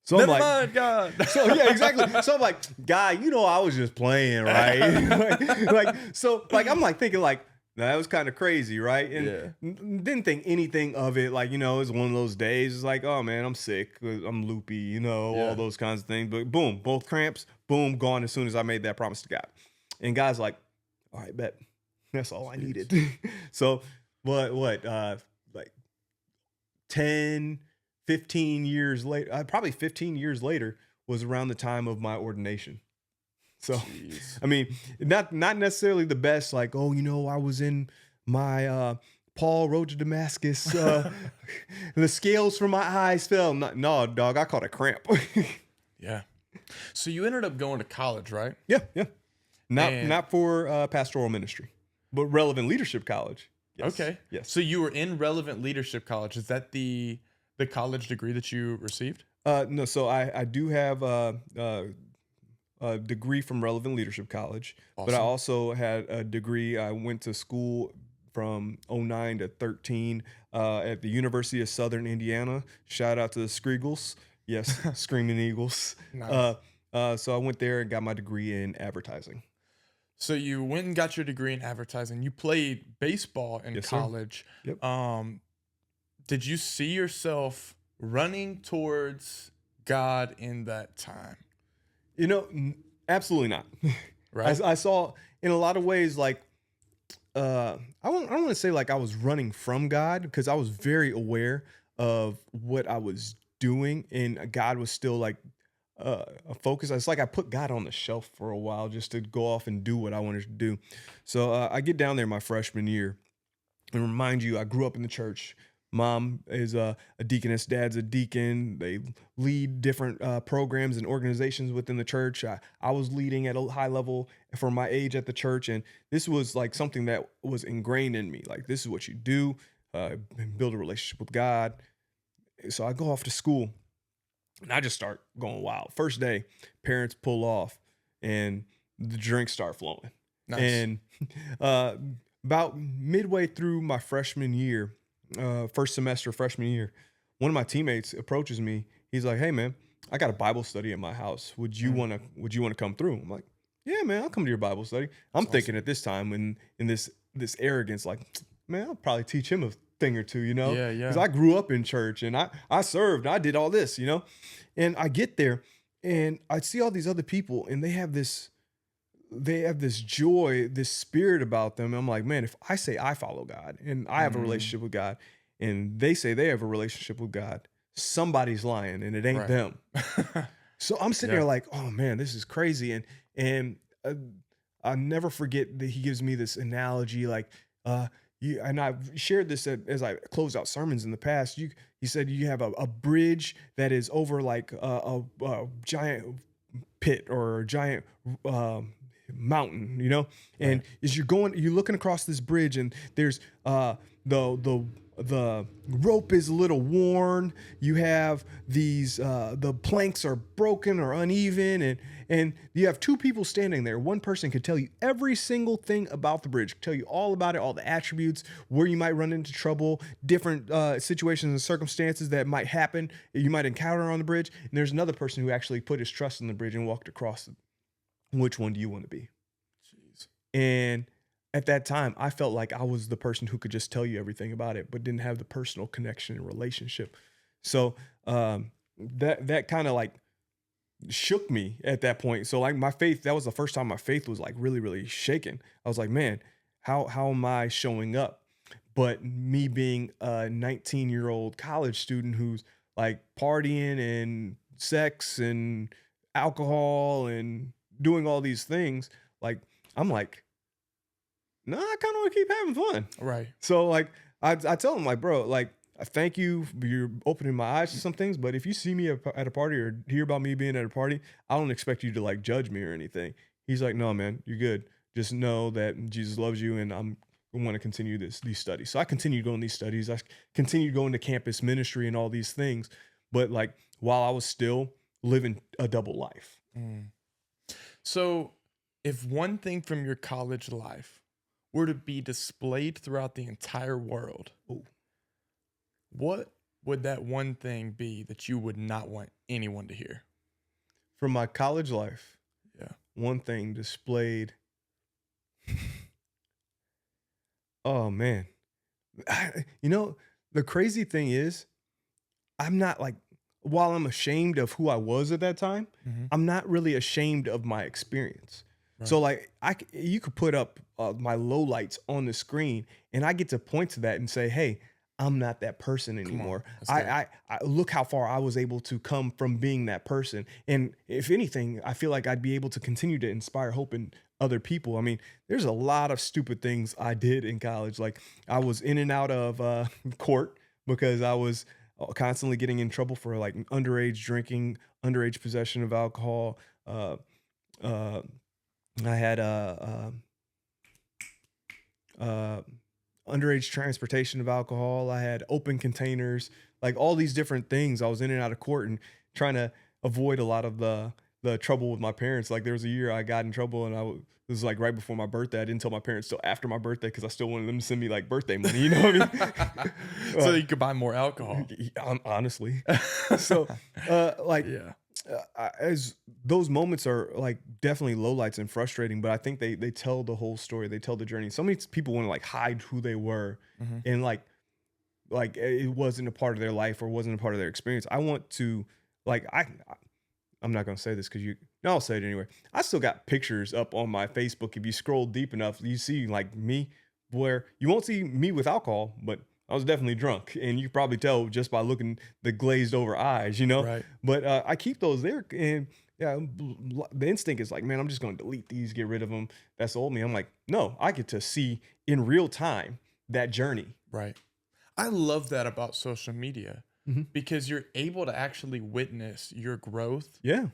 So Never I'm like, mind, God. so yeah, exactly. So I'm like, guy, you know, I was just playing, right? I'm like thinking like, that was kind of crazy, right? And didn't think anything of it. Like, you know, it's one of those days. It's like, oh man, I'm sick. I'm loopy, you know, all those kinds of things. But boom, both cramps, boom, gone as soon as I made that promise to God. And God's like, all right, bet. That's all I needed. So what, like 10, 15 years later, probably 15 years later was around the time of my ordination. So, Jeez. I mean, not necessarily the best, like, oh, you know, I was in my Paul Road to Damascus. The scales from my eyes fell. No, dog, I caught a cramp. Yeah. So you ended up going to college, right? Yeah. Not for pastoral ministry, but relevant leadership college. Yes. Okay. Yes. So you were in relevant leadership college. Is that the college degree that you received? No, so I do have a degree from Relevant Leadership College, but I also had a degree. I went to school from 09 to 13 at the University of Southern Indiana. Shout out to the Screagles. Yes, Screaming Eagles. Nice. So I went there and got my degree in advertising. So you went and got your degree in advertising. You played baseball in college. Sir. Yep. Did you see yourself running towards God in that time? You know, absolutely not. Right. I saw in a lot of ways, like, I don't want to say like I was running from God, because I was very aware of what I was doing, and God was still like a focus. It's like I put God on the shelf for a while just to go off and do what I wanted to do. So I get down there my freshman year, and remind you, I grew up in the church. Mom is a deaconess. Dad's a deacon. They lead different programs and organizations within the church. I was leading at a high level for my age at the church. And this was like something that was ingrained in me. Like, this is what you do, build a relationship with God. So I go off to school and I just start going wild. First day, parents pull off and the drinks start flowing. Nice. And about midway through my freshman year, first semester freshman year, one of my teammates approaches me. He's like, "Hey man, I got a Bible study at my house. Would you want to come through?" I'm like, "Yeah, man, I'll come to your Bible study." I'm thinking at this time, in this arrogance, like, man, I'll probably teach him a thing or two, you know? Yeah. Because I grew up in church and I served, I did all this, you know? And I get there and I see all these other people and they have this joy, this spirit about them. I'm like, man, if I say I follow God and I have a relationship with God and they say they have a relationship with God, somebody's lying and it ain't them. So I'm sitting there like, oh man, this is crazy. And I'll never forget that he gives me this analogy, like, and I've shared this as I closed out sermons in the past. He said you have a bridge that is over like a giant pit or a giant mountain, you know, and as you're looking across this bridge, and there's the rope is a little worn. You have these the planks are broken or uneven, and you have two people standing there. One person could tell you every single thing about the bridge, tell you all about it, all the attributes, where you might run into trouble, different situations and circumstances that might happen, you might encounter on the bridge. And there's another person who actually put his trust in the bridge and walked across it. Which one do you want to be? Jeez. And at that time, I felt like I was the person who could just tell you everything about it, but didn't have the personal connection and relationship. So that kind of like shook me at that point. So like my faith, that was the first time my faith was like really, really shaken. I was like, man, how am I showing up? But me being a 19-year-old college student who's like partying and sex and alcohol and doing all these things, like I'm like, no, I kind of want to keep having fun. Right. So like I tell him like, bro, like I thank you for you're opening my eyes to some things, but if you see me at a party or hear about me being at a party, I don't expect you to like judge me or anything. He's like, no, man, you're good. Just know that Jesus loves you, and I want to continue these studies. So I continued going these studies. I continued going to campus ministry and all these things, but like while I was still living a double life. Mm. So, if one thing from your college life were to be displayed throughout the entire world, Ooh. what would that one thing be that you would not want anyone to hear? From my college life, Yeah. one thing displayed. Oh man, you know, the crazy thing is, I'm not like, while I'm ashamed of who I was at that time, Mm-hmm. I'm not really ashamed of my experience. Right. So like you could put up my lowlights on the screen, and I get to point to that and say, hey, I'm not that person anymore. I look how far I was able to come from being that person. And if anything, I feel like I'd be able to continue to inspire hope in other people. I mean, there's a lot of stupid things I did in college. Like I was in and out of court because I was constantly getting in trouble for like underage drinking, underage possession of alcohol. I had underage transportation of alcohol. I had open containers, like all these different things. I was in and out of court and trying to avoid a lot of the trouble with my parents. Like there was a year I got in trouble, and it was like right before my birthday. I didn't tell my parents till after my birthday because I still wanted them to send me like birthday money. You know what I mean? So you could buy more alcohol. Honestly. So like Yeah. as those moments are like definitely lowlights and frustrating, but I think they tell the whole story. They tell the journey. So many people want to like hide who they were, Mm-hmm. and like it wasn't a part of their life or wasn't a part of their experience. I want to like I'm not gonna say this because no, I'll say it anyway. I still got pictures up on my Facebook. If you scroll deep enough, you see like me, where you won't see me with alcohol, but I was definitely drunk, and you can probably tell just by looking the glazed over eyes, you know. Right. But I keep those there, and yeah, the instinct is like, man, I'm just gonna delete these, get rid of them. That's old me. I'm like, no, I get to see in real time that journey. Right. I love that about social media Mm-hmm. because you're able to actually witness your growth Yeah.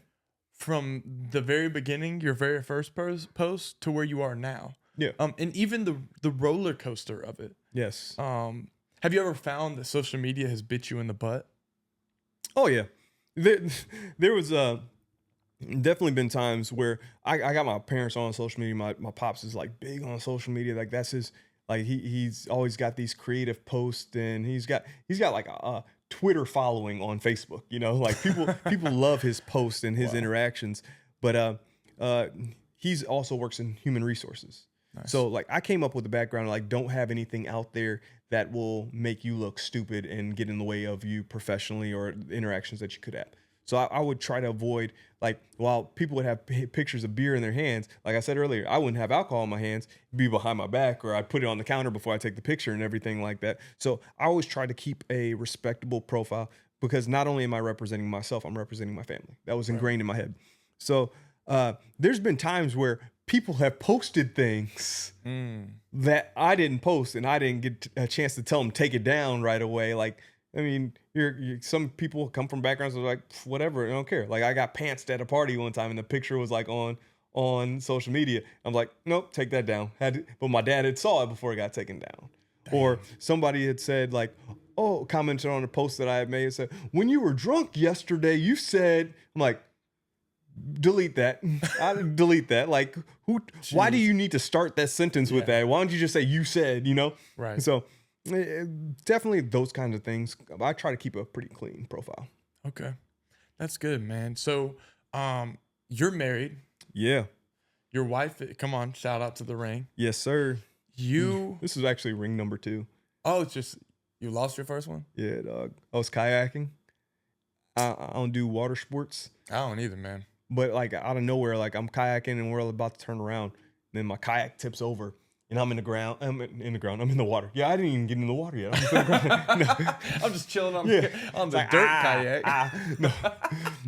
from the very beginning, your very first post to where you are now. Yeah. And even the roller coaster of it. Yes. Have you ever found that social media has bit you in the butt? Oh yeah. There was definitely been times where I got my parents on social media. My pops is like big on social media. Like that's his, like he's always got these creative posts, and he's got like a Twitter following on Facebook, you know, like people love his posts and his interactions. But he's also works in human resources. Nice. So like I came up with a background, like don't have anything out there that will make you look stupid and get in the way of you professionally or interactions that you could have. So I would try to avoid, like, while people would have pictures of beer in their hands, like I said earlier, I wouldn't have alcohol in my hands, it'd be behind my back, or I'd put it on the counter before I take the picture and everything like that. So I always try to keep a respectable profile, because not only am I representing myself, I'm representing my family. That was ingrained in my head. So there's been times where people have posted things that I didn't post, and I didn't get a chance to tell them take it down right away. Like, I mean, some people come from backgrounds that are like, whatever, I don't care. Like I got pantsed at a party one time, and the picture was like on social media. I'm like, nope, take that down. But my dad had saw it before it got taken down. Dang. Or somebody had said like, commented on a post that I had made and said, when you were drunk yesterday, you said, I'm like, delete that. I delete that. Like, why do you need to start that sentence with that? Why don't you just say you said, you know? Right. So definitely those kinds of things. I try to keep a pretty clean profile. Okay. That's good, man. So you're married. Yeah. Your wife, come on, shout out to the ring. Yes, sir. This is actually ring number 2. Oh, it's just, you lost your first one? Yeah, dog. I was kayaking. I don't do water sports. I don't either, man. But like out of nowhere, like I'm kayaking and we're about to turn around. Then my kayak tips over, and I'm in the ground. I'm in the ground. I'm in the water. Yeah, I didn't even get in the water yet. I'm just in the ground. No. I'm just chilling on, Yeah. on the dirt kayak.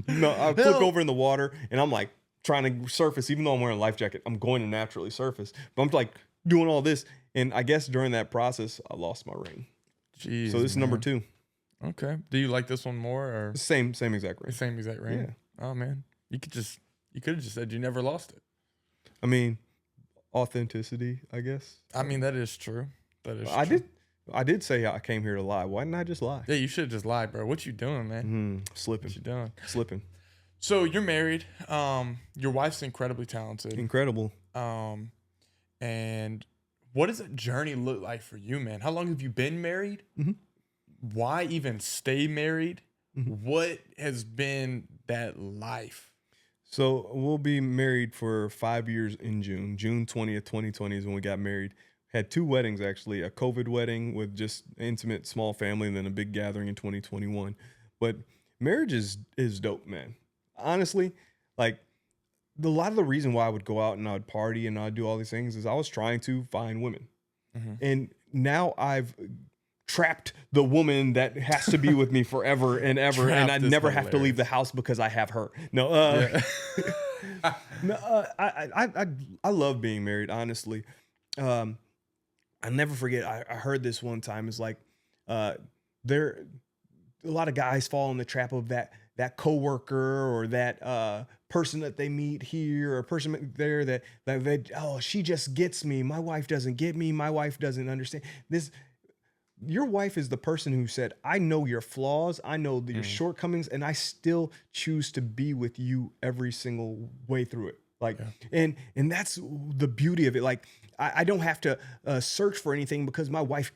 No, I flick over in the water, and I'm like trying to surface, even though I'm wearing a life jacket. I'm going to naturally surface, but I'm like doing all this, and I guess during that process, I lost my ring. Jeez, So this is number 2. Okay. Do you like this one more or Same exact the ring. same exact ring? Yeah. Oh man, you could have just said you never lost it. I mean, authenticity, I guess. I mean, that is true. That is true. I did say I came here to lie. Why didn't I just lie? Yeah, you should have just lied, bro. What you doing, man? Slipping. What you doing? Slipping. So you're married. Your wife's incredibly talented. Incredible. And what does that journey look like for you, man? How long have you been married? Why even stay married? What has been that life? So we'll be married for 5 years in June. June 20th, 2020 is when we got married. Had 2 weddings, actually. A COVID wedding with just intimate, small family, and then a big gathering in 2021. But marriage is dope, man. Honestly, like, a lot of the reason why I would go out and I would party and I'd do all these things is I was trying to find women. And now I've trapped the woman that has to be with me forever and ever, and I never have to leave the house because I have her. No, I love being married, honestly. I never forget. I heard this one time. It's like there, a lot of guys fall in the trap of that coworker or that person that they meet here or person there that they, oh, she just gets me. My wife doesn't get me. My wife doesn't understand this. Your wife is the person who said, I know your flaws, I know your shortcomings, and I still choose to be with you every single way through it. Like, and that's the beauty of it. Like, I don't have to search for anything because my wife,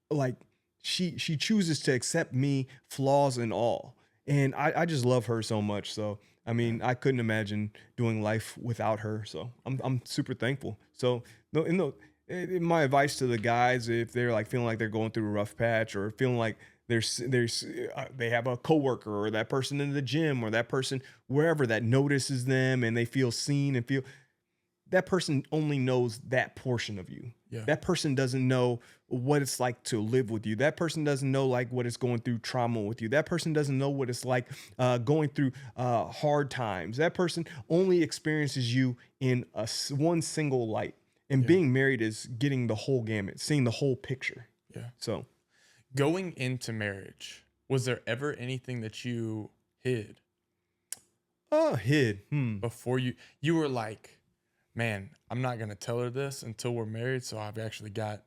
like, she chooses to accept me, flaws and all. And I just love her so much. So, I mean, I couldn't imagine doing life without her. So I'm super thankful. So, my advice to the guys, if they're like feeling like they're going through a rough patch or feeling like they have a coworker or that person in the gym or that person wherever that notices them and they feel seen and feel that person only knows that portion of you. Yeah. That person doesn't know what it's like to live with you. That person doesn't know like what it's going through trauma with you. That person doesn't know what it's like going through hard times. That person only experiences you in one single light. And being married is getting the whole gamut, seeing the whole picture. Yeah. So going into marriage, was there ever anything that you hid? Before you were like, man, I'm not going to tell her this until we're married. So I've actually got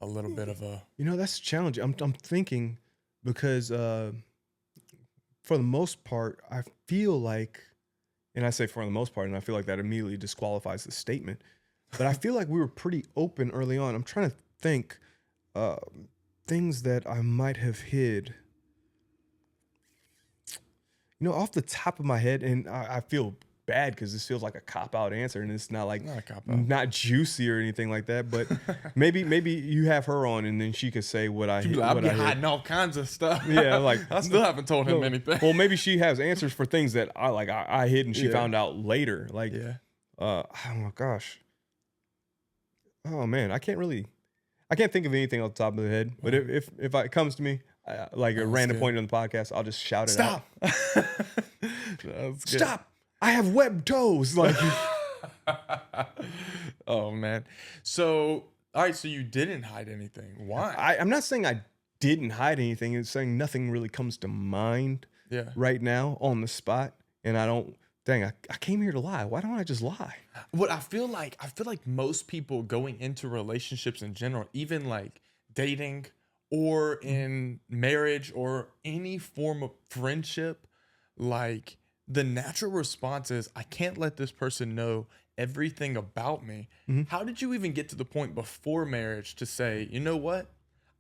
a little bit of a, that's challenging. I'm thinking because for the most part, I feel like, and I say for the most part, and I feel like that immediately disqualifies the statement. But I feel like we were pretty open early on. I'm trying to think things that I might have hid. Off the top of my head, and I feel bad because this feels like a cop-out answer, and it's not like not juicy or anything like that. But maybe you have her on, and then she could say what I hid. I've been hiding all kinds of stuff. Yeah, like I still haven't told him anything. Well, maybe she has answers for things that I hid, and she found out later. Like, oh my gosh. Oh man, I can't think of anything off the top of the head. But if it comes to me, like a random point on the podcast, I'll just shout it out. Stop! I have webbed toes. Like, oh man. So all right, so you didn't hide anything. Why? I'm not saying I didn't hide anything. It's saying nothing really comes to mind. Right now on the spot, and I don't. Dang, I came here to lie. Why don't I just lie? What I feel like most people going into relationships in general, even like dating or in marriage or any form of friendship, like the natural response is, I can't let this person know everything about me. How did you even get to the point before marriage to say, you know what?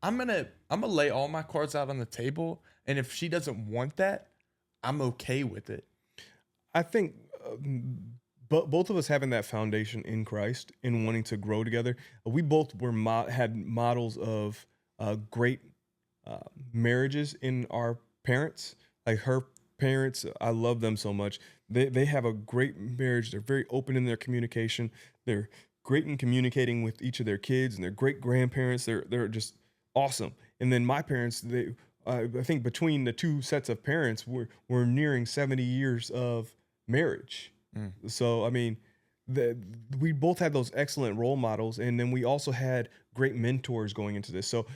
I'm gonna lay all my cards out on the table, and if she doesn't want that, I'm okay with it. I think both of us having that foundation in Christ and wanting to grow together, we both had models of great marriages in our parents. Like her parents, I love them so much. They have a great marriage. They're very open in their communication. They're great in communicating with each of their kids and their great grandparents. They're just awesome. And then my parents, I think between the two sets of parents, we're nearing 70 years of marriage. So I mean, we both had those excellent role models, and then we also had great mentors going into this. So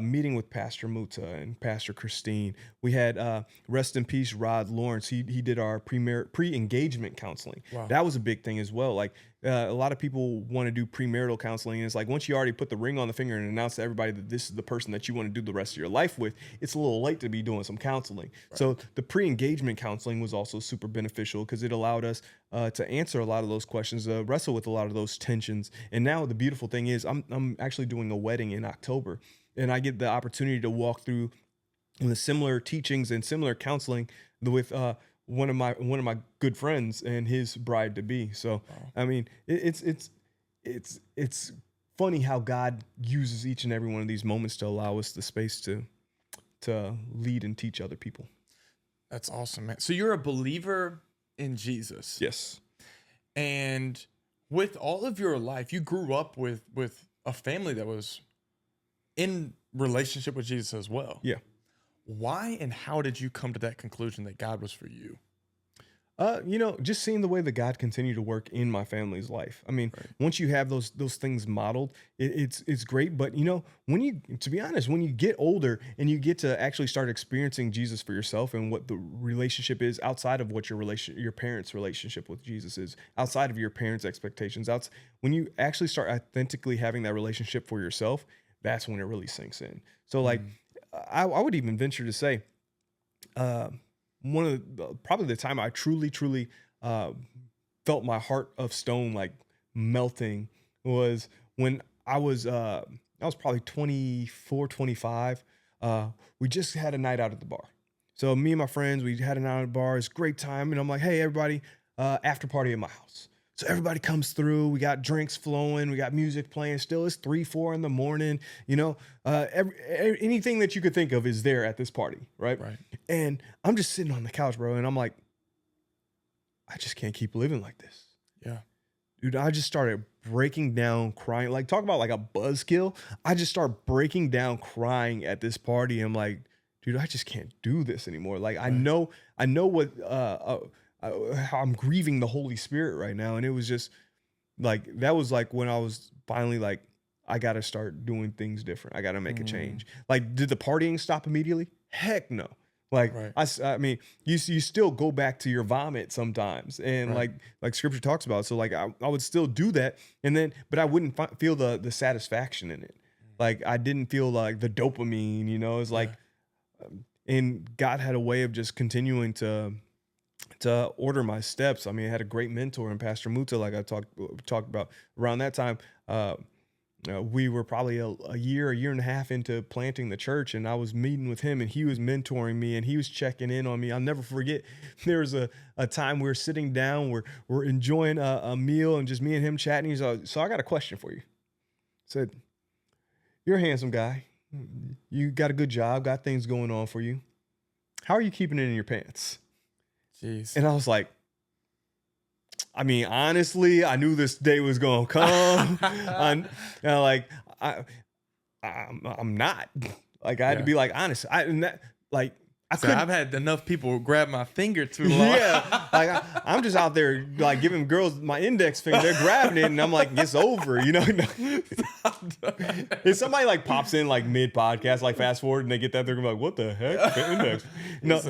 meeting with Pastor Muta and Pastor Christine, we had rest in peace Rod Lawrence. He did our pre-engagement counseling. Wow. That was a big thing as well. Like a lot of people want to do premarital counseling, and it's like once you already put the ring on the finger and announce to everybody that this is the person that you want to do the rest of your life with, it's a little late to be doing some counseling. Right. So the pre-engagement counseling was also super beneficial because it allowed us to answer a lot of those questions, wrestle with a lot of those tensions. And now the beautiful thing is I'm actually doing a wedding in October, and I get the opportunity to walk through the similar teachings and similar counseling with one of my good friends and his bride to be. So wow. I mean, it's funny how God uses each and every one of these moments to allow us the space to lead and teach other people. That's awesome, man. So you're a believer in Jesus. Yes. And with all of your life, you grew up with a family that was in relationship with Jesus as well. Yeah. Why and how did you come to that conclusion that God was for you? Just seeing the way that God continued to work in my family's life. I mean, right. Once you have those things modeled, it's great. But to be honest, when you get older and you get to actually start experiencing Jesus for yourself and what the relationship is outside of what your parents' relationship with Jesus is, outside of your parents' expectations, when you actually start authentically having that relationship for yourself, that's when it really sinks in. So like, I would even venture to say, probably the time I truly felt my heart of stone like melting was when I was probably 24, 25. We just had a night out at the bar. So me and my friends, we had a night at the bar. It's a great time. And I'm like, hey, everybody, after party at my house. So everybody comes through. We got drinks flowing. We got music playing. Still, it's 3, 4 in the morning. Anything that you could think of is there at this party, right? Right. And I'm just sitting on the couch, bro, and I'm like, I just can't keep living like this. Yeah. Dude, I just started breaking down, crying. Like, talk about like a buzzkill. I just started breaking down, crying at this party. I'm like, dude, I just can't do this anymore. Like, right. I know what how I'm grieving the Holy Spirit right now. And it was just like, that was like when I was finally like, I got to start doing things different. I got to make a change. Like, did the partying stop immediately? Heck no. Like, right. I mean, you still go back to your vomit sometimes. And right. like scripture talks about. So like, I would still do that. And then, but I wouldn't feel the satisfaction in it. Like, I didn't feel like the dopamine, it's like, and God had a way of just continuing to order my steps. I mean, I had a great mentor in Pastor Muta, like I talked about. Around that time, we were probably a year and a half into planting the church, and I was meeting with him, and he was mentoring me, and he was checking in on me. I'll never forget, there was a time we were sitting down, we're enjoying a meal, and just me and him chatting. He's like, so I got a question for you. I said, you're a handsome guy. You got a good job, got things going on for you. How are you keeping it in your pants? Jeez. And I was like, I mean, honestly, I knew this day was gonna come. I'm not. Like, I had to be like honest. I've had enough people grab my finger too long. Yeah, like I'm just out there like giving girls my index finger. They're grabbing it, and I'm like, it's over, If somebody like pops in like mid podcast, like fast forward, and they get that, they're gonna be like, what the heck? The index. What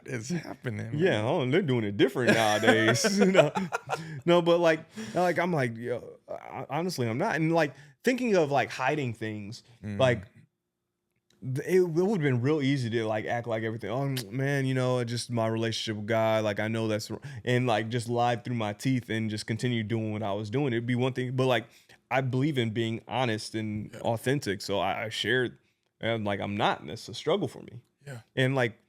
is happening? Man? Yeah, they're doing it different nowadays. No, but like I'm like, honestly, I'm not. And like thinking of like hiding things, like. It would have been real easy to like act like everything. Oh man, just my relationship with God. Like I know that's, and like just lie through my teeth and just continue doing what I was doing. It'd be one thing, but like I believe in being honest and authentic. So I shared, and like I'm not, and it's a struggle for me. Yeah. And like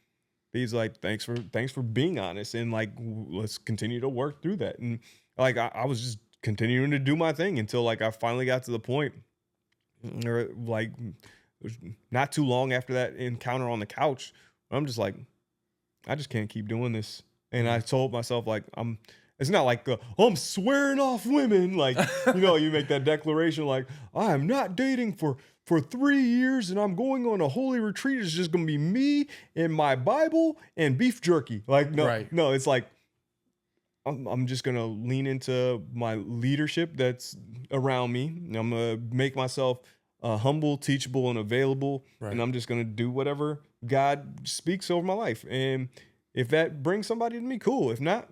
he's like, thanks for being honest, and like let's continue to work through that. And like I was just continuing to do my thing until like I finally got to the point where like. Not too long after that encounter on the couch, I'm just like, I just can't keep doing this. And I told myself like, it's not like I'm swearing off women. Like, you make that declaration like, I am not dating for 3 years and I'm going on a holy retreat. It's just going to be me and my Bible and beef jerky. Like, no, it's like, I'm just going to lean into my leadership that's around me. I'm going to make myself humble, teachable, and available. Right. And I'm just going to do whatever God speaks over my life. And if that brings somebody to me, cool. If not,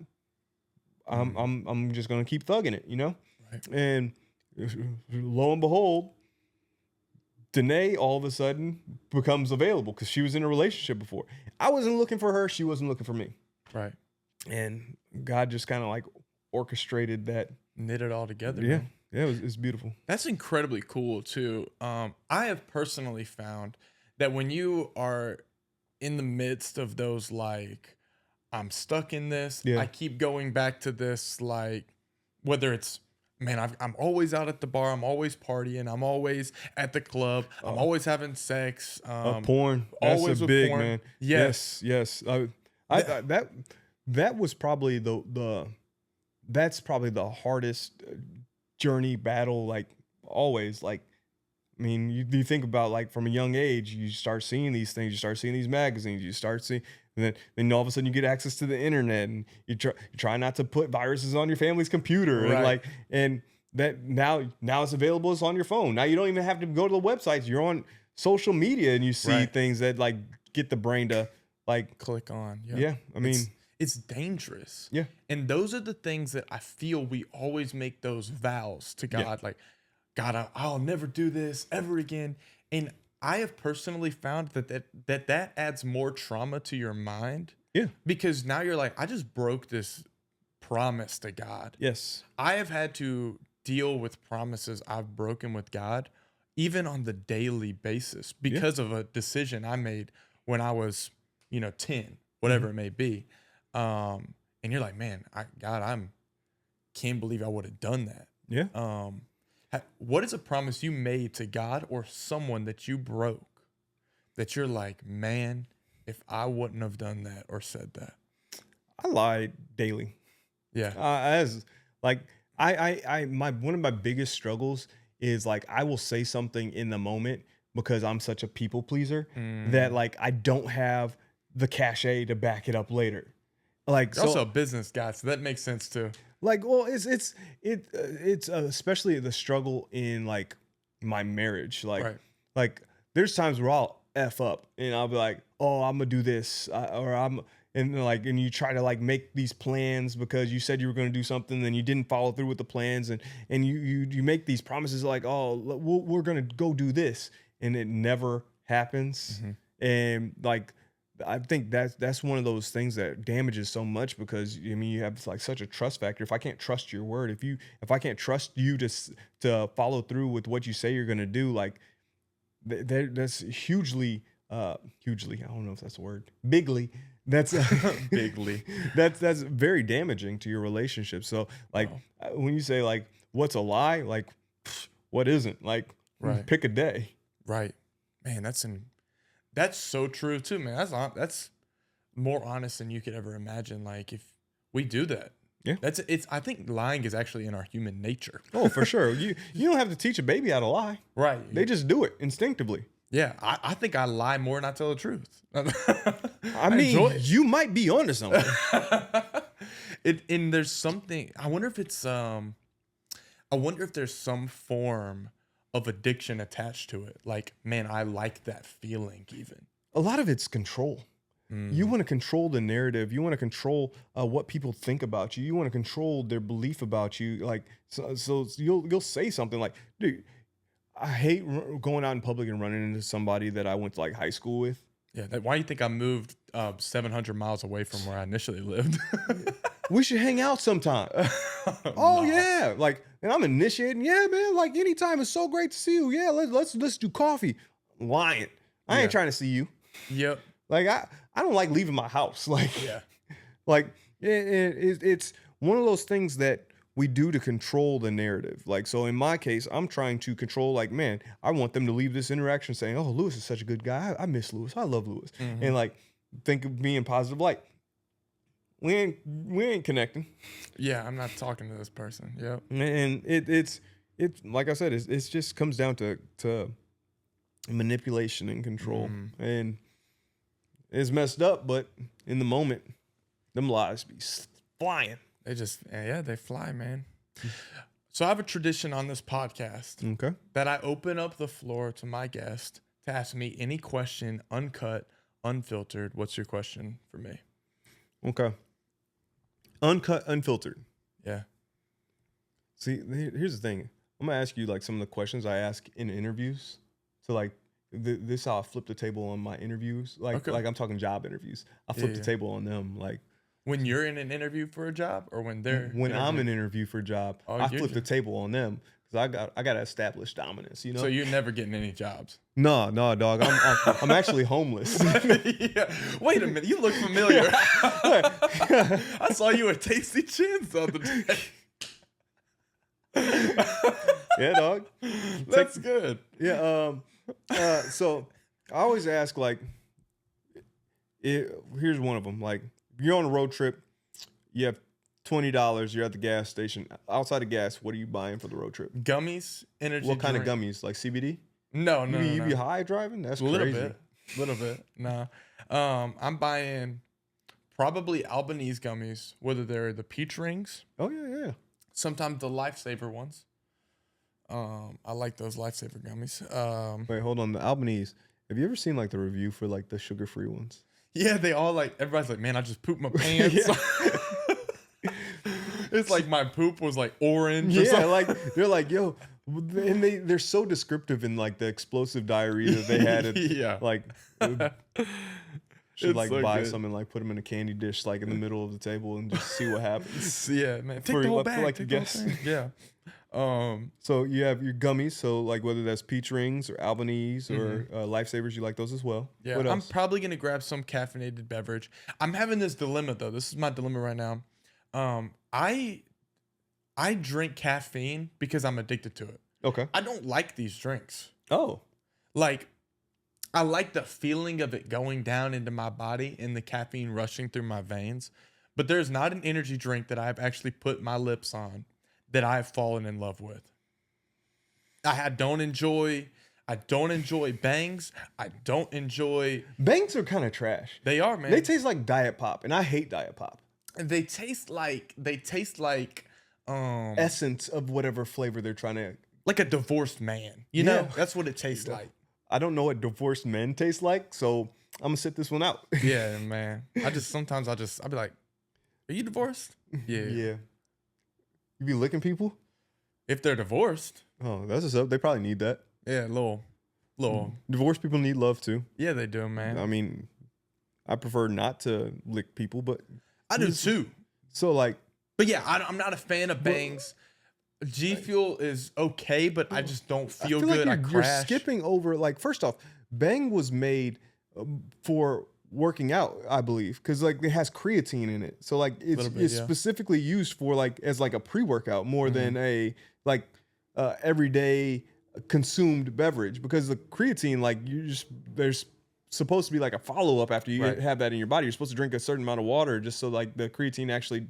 I'm just going to keep thugging it, Right. And lo and behold, Danae all of a sudden becomes available because she was in a relationship before. I wasn't looking for her. She wasn't looking for me. Right. And God just kind of like orchestrated that. Knit it all together. Yeah. Man. Yeah, it's beautiful. That's incredibly cool too. I have personally found that when you are in the midst of those, like, I'm stuck in this, I keep going back to this, like, whether it's, man, I'm always out at the bar, I'm always partying, I'm always at the club, I'm always having sex. Porn. That's always a big porn. Man. Yes. That was probably that's probably the hardest journey, battle, like always. Like, I mean, you think about, like, from a young age, you start seeing these things, you start seeing these magazines, you start seeing, and then all of a sudden you get access to the internet, and you try not to put viruses on your family's computer, right. and that now it's available, it's on your phone. Now you don't even have to go to the websites. You're on social media and you see things that, like, get the brain to, like, click on. Yeah. I mean, it's dangerous. Yeah. And those are the things that I feel we always make those vows to God, like, God, I'll never do this ever again. And I have personally found that adds more trauma to your mind. Yeah. Because now you're like, I just broke this promise to God. Yes. I have had to deal with promises I've broken with God, even on the daily basis, because of a decision I made when I was, 10, whatever it may be. And you're like, man, I can't believe I would have done that. Yeah. What is a promise you made to God or someone that you broke that you're like, man, if I wouldn't have done that or said that? I lied daily. Yeah. As like, one of my biggest struggles is, like, I will say something in the moment because I'm such a people pleaser that, like, I don't have the cachet to back it up later. Like, you're also a business guy, so that makes sense too. Like, well, it's especially the struggle in, like, my marriage. Like there's times where I'll F up and I'll be like, oh, I'm gonna do this, and you try to, like, make these plans because you said you were going to do something, then you didn't follow through with the plans, and you make these promises like, oh, we're going to go do this, and it never happens. Mm-hmm. And, like, I think that's one of those things that damages so much because, I mean, you have, like, such a trust factor. If I can't trust your word, if I can't trust you to follow through with what you say you're going to do, like, that's hugely, I don't know if that's the word, bigly. That's bigly. That's very damaging to your relationship. So, like, when you say, like, what's a lie, like, what isn't? Like, pick a day. Right, man. That's so true too, man. That's more honest than you could ever imagine. Like, if we do that, I think lying is actually in our human nature. Oh, for sure. You don't have to teach a baby how to lie. Right. They just do it instinctively. Yeah, I think I lie more than I tell the truth. I mean, you might be onto something. And there's something. I wonder if there's some form of addiction attached to it. Like, man, I like that feeling. Even a lot of it's control. You want to control the narrative. You want to control what people think about you. You want to control their belief about you. Like, so you'll say something like, dude, I hate going out in public and running into somebody that I went to, like, high school with. Yeah. Why do you think I moved 700 miles away from where I initially lived? We should hang out sometime. Oh, no. Yeah. Like, and I'm initiating. Yeah, man. Like, anytime. It's so great to see you. Yeah. Let's do coffee. Lying. I ain't trying to see you. Yep. Like, I don't like leaving my house. Like, like it's one of those things that we do to control the narrative. Like, so in my case, I'm trying to control, like, man, I want them to leave this interaction saying, oh, Lewis is such a good guy. I miss Lewis. I love Lewis. Mm-hmm. And, like, think of me in positive light. we ain't connecting. Yeah, I'm not talking to this person. Yep. And it's like I said, it just comes down to manipulation and control. And it's messed up, but in the moment, them lies be flying. They fly, man. So I have a tradition on this podcast Okay. that I open up the floor to my guest to ask me any question, uncut, unfiltered. What's your question for me? Okay. Uncut, unfiltered. Yeah. See, here's the thing. I'm gonna ask you like some of the questions I ask in interviews. So like this how I flip the table on my interviews. Like I'm talking job interviews. I flip the table on them. Like when you're in an interview for a job, or when I'm in an interview for a job, I flip the table on them because I got to establish dominance. You know. So you're never getting any jobs. No, dog. I'm actually homeless. Yeah. Wait a minute. You look familiar. I saw you at Tasty Chin's the other day. Yeah, dog. That's good. Yeah. So I always ask like, here's one of them. Like, you're on a road trip, you have $20, you're at the gas station. Outside of gas, what are you buying for the road trip? Gummies, energy. What kind of gummies? Like CBD? No. You be high driving? That's crazy. Little bit. No. I'm buying probably Albanese gummies, whether they're the peach rings. Oh yeah. Sometimes the Lifesaver ones. I like those Lifesaver gummies. Wait, hold on. The Albanese. Have you ever seen like the review for like the sugar-free ones? Yeah, they all like, everybody's like, man, I just pooped my pants. It's like my poop was like orange. Yeah, like they're like, yo, and they're so descriptive in like the explosive diarrhea that they had. Like, should like so buy good. Some and like put them in a candy dish like in the middle of the table and just see what happens. Yeah, man. Take the whole bag. Like a guess. Yeah. So you have your gummies. So like whether that's peach rings or Albanese or Lifesavers, you like those as well. Yeah. I'm probably gonna grab some caffeinated beverage. I'm having this dilemma though. This is my dilemma right now. I drink caffeine because I'm addicted to it. Okay. I don't like these drinks. Oh. Like, I like the feeling of it going down into my body and the caffeine rushing through my veins. But there's not an energy drink that I've actually put my lips on that I've fallen in love with. I don't enjoy Bangs. I don't enjoy... Bangs are kind of trash. They are, man. They taste like Diet Pop, and I hate Diet Pop. They taste like essence of whatever flavor they're trying to... Like a divorced man. You know? That's what it tastes like. I don't know what divorced men taste like, so I'm gonna sit this one out. Yeah, man. I'll be like, are you divorced? Yeah. Yeah. You be licking people? If they're divorced. Oh, that's what's up. They probably need that. Yeah, little. Divorced people need love too. Yeah, they do, man. I mean, I prefer not to lick people, but I do too. So like, but yeah, I'm not a fan of Bangs. G Fuel is okay, but I just don't feel good. Like you're skipping over. Like, first off, Bang was made for working out, I believe, because like it has creatine in it, so like it's specifically used for like as like a pre-workout more than a like everyday consumed beverage, because the creatine, like there's supposed to be like a follow-up after you have that in your body. You're supposed to drink a certain amount of water just so like the creatine actually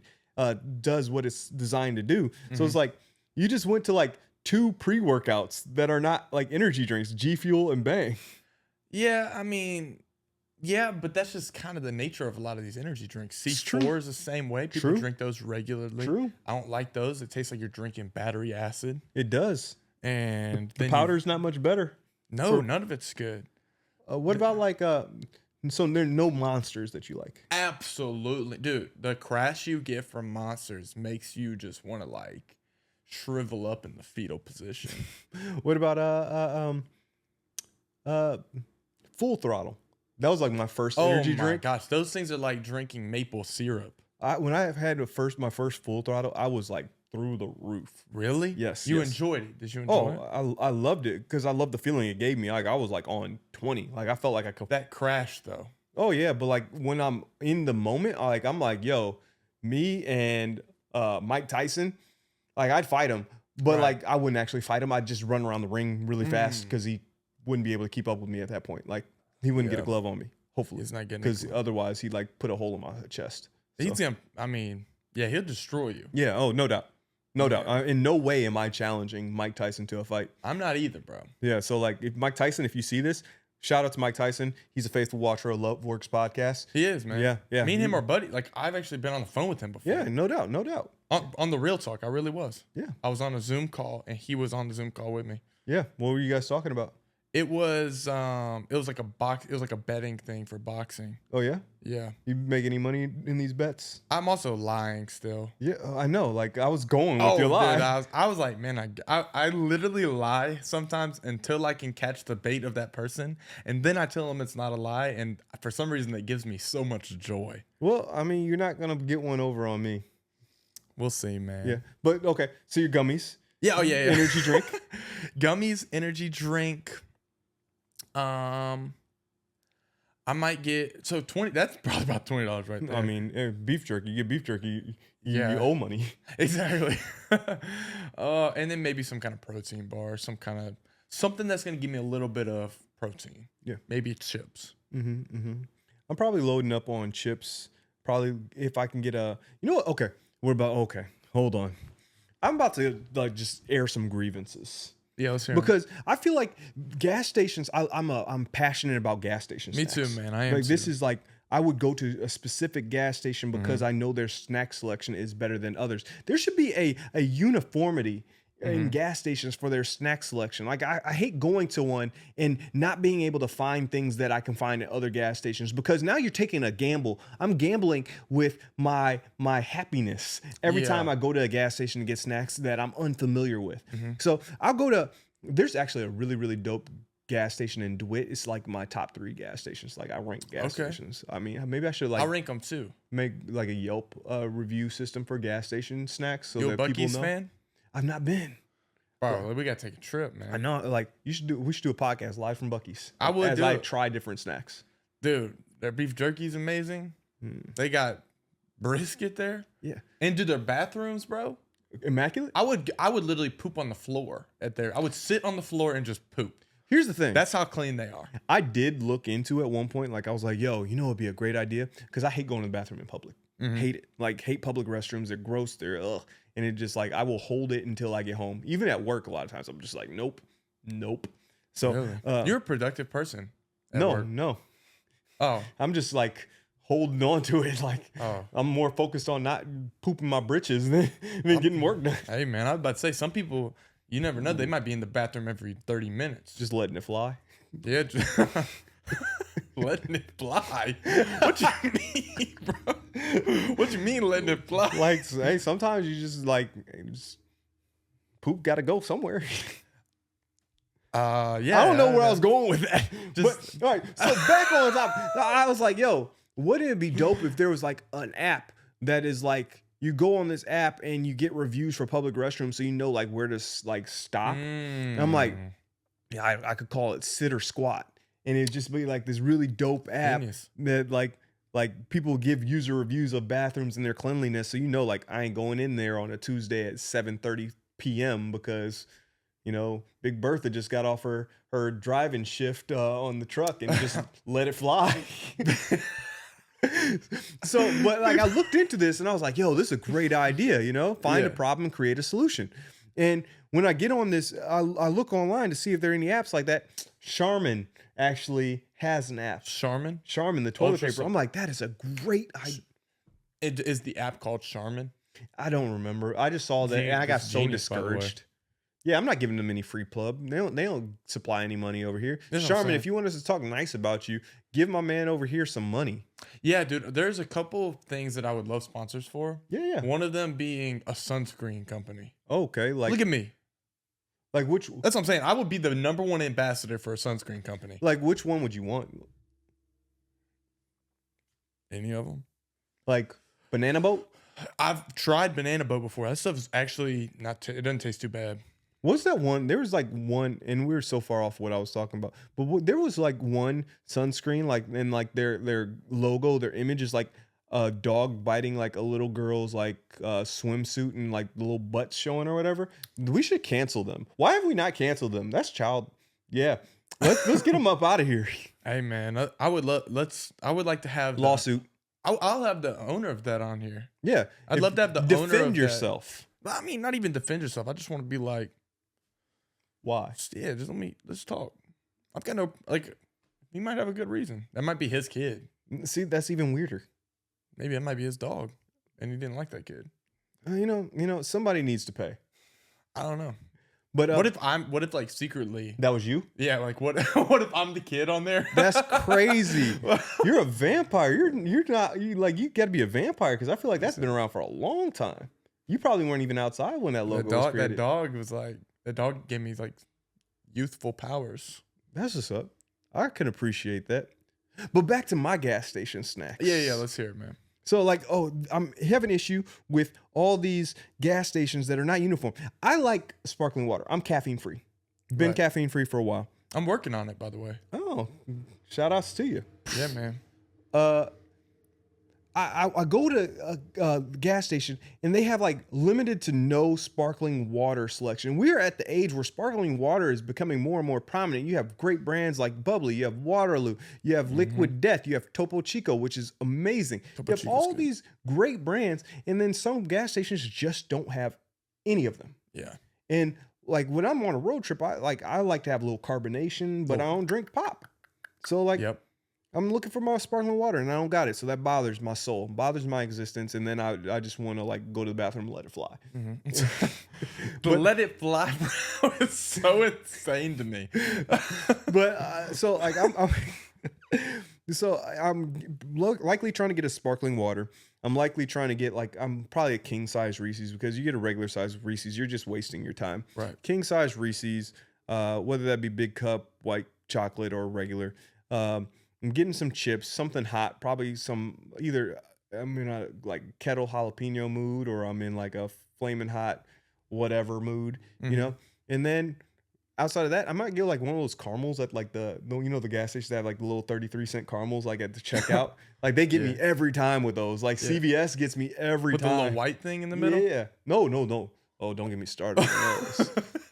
does what it's designed to do. So it's like you just went to like 2 pre-workouts that are not like energy drinks, G Fuel and Bang. Yeah, I mean, yeah, but that's just kind of the nature of a lot of these energy drinks. C4 is the same way. People drink those regularly. True. I don't like those. It tastes like you're drinking battery acid. It does. And the powder's not much better. No, none of it's good. What about like so there are no Monsters that you like? Absolutely. Dude, the crash you get from Monsters makes you just want to like shrivel up in the fetal position. What about Full Throttle? That was like my first energy drink. Oh my gosh, those things are like drinking maple syrup. When I had my first Full Throttle, I was like through the roof. Really? Yes. You enjoyed it? Did you enjoy it? Oh, I loved it because I loved the feeling it gave me. Like I was like on 20. Like I felt like I could. That crash though. Oh yeah, but like when I'm in the moment, like I'm like, yo, me and Mike Tyson, like I'd fight him, but like I wouldn't actually fight him. I'd just run around the ring really fast because he wouldn't be able to keep up with me at that point. Like he wouldn't get a glove on me. Hopefully, he's not getting, because otherwise he'd like put a hole in my chest. He's gonna. I mean, yeah, he'll destroy you. Yeah. Oh, no doubt. No doubt. In no way am I challenging Mike Tyson to a fight. I'm not either, bro. Yeah. So like, if Mike Tyson, if you see this, shout out to Mike Tyson. He's a faithful watcher of Love Works podcast. He is, man. Yeah. Yeah. Me and him are buddies. Like, I've actually been on the phone with him before. Yeah. No doubt. No doubt. On the real talk, I really was. Yeah. I was on a Zoom call and he was on the Zoom call with me. Yeah. What were you guys talking about? It was like a betting thing for boxing. Oh yeah. Yeah. You make any money in these bets? I'm also lying still. Yeah, I know. Like I was going with your lie. Dude, I was like, man, I literally lie sometimes until I can catch the bait of that person, and then I tell them it's not a lie, and for some reason that gives me so much joy. Well, I mean, you're not gonna get one over on me. We'll see, man. Yeah, but okay. So your gummies. Yeah. Oh yeah. Energy drink. Gummies, energy drink. I might get 20. That's probably about $20 right there. I mean, beef jerky. You get beef jerky. You owe money. Exactly. And then maybe some kind of protein bar, something that's gonna give me a little bit of protein. Yeah. Maybe chips. I'm probably loading up on chips. Probably if I can get a. You know what? Okay. Okay. Hold on. I'm about to like just air some grievances. Yeah, let's hear because I feel like gas stations. I'm passionate about gas stations. Me too, man. I am. Like this is like I would go to a specific gas station because I know their snack selection is better than others. There should be a uniformity in gas stations for their snack selection. Like I hate going to one and not being able to find things that I can find at other gas stations because now you're taking a gamble. I'm gambling with my happiness every time I go to a gas station to get snacks that I'm unfamiliar with. So I'll go to, there's actually a really, really dope gas station in DeWitt. It's like my top 3 gas stations. Like I rank gas stations. I mean, maybe I should like, I'll rank them too. Make like a Yelp review system for gas station snacks. So you that a Buc-ee's people know. fan? I've not been. Bro, we gotta take a trip, man. I know, like we should do a podcast live from Buc-ee's. I would as do I it. try different snacks. Dude, their beef jerky is amazing. They got brisket there. Yeah, and do their bathrooms, bro, immaculate. I would literally poop on the floor at their. I would sit on the floor and just poop. Here's the thing. That's how clean they are. I did look into at one point. Like I was like, yo, you know, it'd be a great idea because I hate going to the bathroom in public. Hate it. Like hate public restrooms. They're gross. They're ugh. And it just like I will hold it until I get home. Even at work, a lot of times I'm just like, nope. So Really? You're a productive person. No. Oh, I'm just like holding on to it. Like I'm more focused on not pooping my britches than getting work done. Hey man, I was about to say some people you never know. They might be in the bathroom every 30 minutes. Just letting it fly. Yeah. Letting it fly. What you mean, bro? What you mean letting it fly? Like, hey, sometimes you just like poop got to go somewhere. Yeah. I don't know where I was going with that. But, all right. So back on top, I was like, yo, wouldn't it be dope if there was like an app that is like you go on this app and you get reviews for public restrooms, so you know like where to like stop. And I'm like, yeah, I could call it sit or squat. And it'd just be like this really dope app that like people give user reviews of bathrooms and their cleanliness. So, you know, like I ain't going in there on a Tuesday at 7:30 p.m. because, you know, Big Bertha just got off her driving shift on the truck and just let it fly. So, but like I looked into this and I was like, yo, this is a great idea, you know, find a problem and create a solution. And when I get on this, I look online to see if there are any apps like that. Charmin actually has an app. Charmin, the toilet paper. I'm like, that is a great idea. Is the app called Charmin? I don't remember. I just saw that and I got so discouraged. Yeah, I'm not giving them any free plug. They don't supply any money over here. Charmin, if you want us to talk nice about you, give my man over here some money. Yeah, dude. There's a couple things that I would love sponsors for. Yeah. One of them being a sunscreen company. Okay, like look at me. Like which? That's what I'm saying. I would be the #1 ambassador for a sunscreen company. Like which one would you want? Any of them? Like Banana Boat? I've tried Banana Boat before. That stuff's actually not. It doesn't taste too bad. What's that one? There was like one, and we were so far off what I was talking about. But there was like one sunscreen, like and like their logo, their image is like a dog biting like a little girl's like swimsuit and like the little butt showing or whatever. We should cancel them. Why have we not canceled them? That's child. Yeah, let's get them up out of here. Hey man, I would like to have lawsuit. I'll have the owner of that on here. Yeah. I'd love to have the owner of defend that. yourself. I mean, not even defend yourself. I just want to be like, Why? yeah, just let's talk. I've got no, like, he might have a good reason. That might be his kid. See, that's even weirder. Maybe it might be his dog, and he didn't like that kid. You know, somebody needs to pay. I don't know. But what if like secretly that was you? Yeah, like what if I'm the kid on there? That's crazy. You're a vampire. You're not you got to be a vampire because I feel like that's been around for a long time. You probably weren't even outside when that logo was created. That dog gave me like youthful powers. That's what's up. I can appreciate that. But back to my gas station snacks. Yeah, let's hear it, man. So I have an issue with all these gas stations that are not uniform. I like sparkling water. I'm caffeine free. Been caffeine free for a while. I'm working on it, by the way. Oh, shout outs to you. Yeah, man. I go to a gas station and they have like limited to no sparkling water selection. We're at the age where sparkling water is becoming more and more prominent. You have great brands like Bubbly, you have Waterloo, you have Liquid Death, you have Topo Chico, which is amazing. You have all these great brands, and then some gas stations just don't have any of them. Yeah. And like when I'm on a road trip, I like to have a little carbonation, but I don't drink pop. So I'm looking for my sparkling water and I don't got it. So that bothers my soul, bothers my existence. And then I just want to like go to the bathroom and let it fly. Mm-hmm. But let it fly, bro. It's so insane to me. But so like I'm likely trying to get a sparkling water. I'm likely trying to get I'm probably a king size Reese's, because you get a regular size Reese's, you're just wasting your time. Right. King size Reese's, whether that be big cup, white chocolate, or regular. I'm getting some chips, something hot, probably either I'm in a like kettle jalapeno mood, or I'm in like a flaming hot whatever mood, you know? And then outside of that, I might get like one of those caramels at like the gas stations that have like the little 33-cent caramels like at the checkout. Like they get me every time with those. Like CVS gets me every time. With the little white thing in the middle? Yeah. No. Oh, don't get me started on those.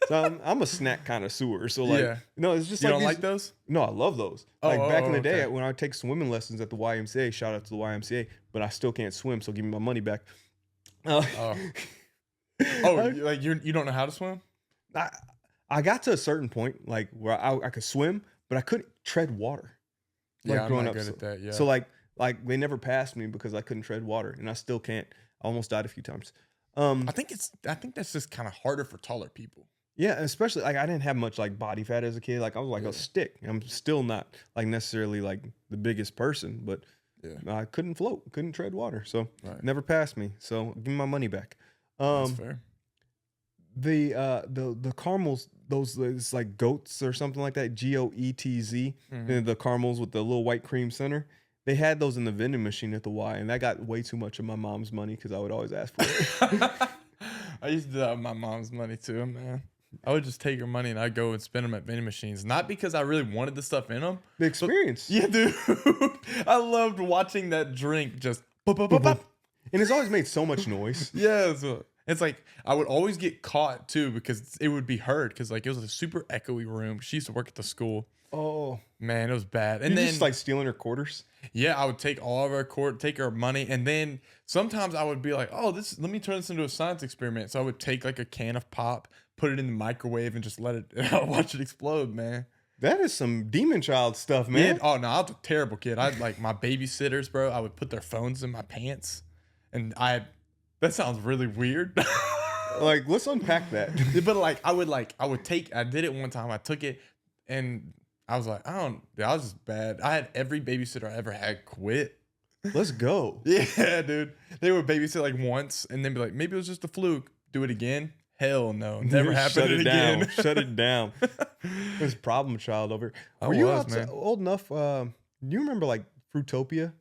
So I'm a snack connoisseur. So it's just you don't like those? No, I love those. Back in the day when I take swimming lessons at the YMCA, shout out to the YMCA, but I still can't swim, so give me my money back. Like you don't know how to swim? I got to a certain point like where I could swim, but I couldn't tread water. I'm not good at that. Yeah. So like they never passed me because I couldn't tread water, and I still can't. I almost died a few times. I think that's just kind of harder for taller people. Yeah, especially like I didn't have much like body fat as a kid. Like I was like a stick. I'm still not like necessarily like the biggest person, but I couldn't float, couldn't tread water, so never passed me. So give me my money back. That's fair. The caramels, those it's like goats or something like that. GOETZ. The caramels with the little white cream center. They had those in the vending machine at the Y, and that got way too much of my mom's money because I would always ask for it. I used to do that with my mom's money too, man. I would just take her money and I'd go and spend them at vending machines. Not because I really wanted the stuff in them. The experience. Yeah, dude. I loved watching that drink just pop. And it's always made so much noise. Yeah. It's like I would always get caught too because it would be heard because like it was a super echoey room. She used to work at the school. Oh. Man, it was bad. And you then just like stealing her quarters? Yeah, I would take all of her take her money, and then sometimes I would be like, "Oh, let me turn this into a science experiment." So I would take like a can of pop, put it in the microwave, and just let it watch it explode, man. That is some demon child stuff, man. Yeah. Oh no, I was a terrible kid. I'd like my babysitters, bro. I would put their phones in my pants, and that sounds really weird. Like, let's unpack that. But I did it one time. I took it, and I was like, I was just bad. I had every babysitter I ever had quit. Let's go. Yeah, dude. They would babysit like once and then be like, maybe it was just a fluke. Do it again? Hell no. Never happened again. Shut it down. There's problem child over here. Were you old enough? Do you remember like Fruitopia?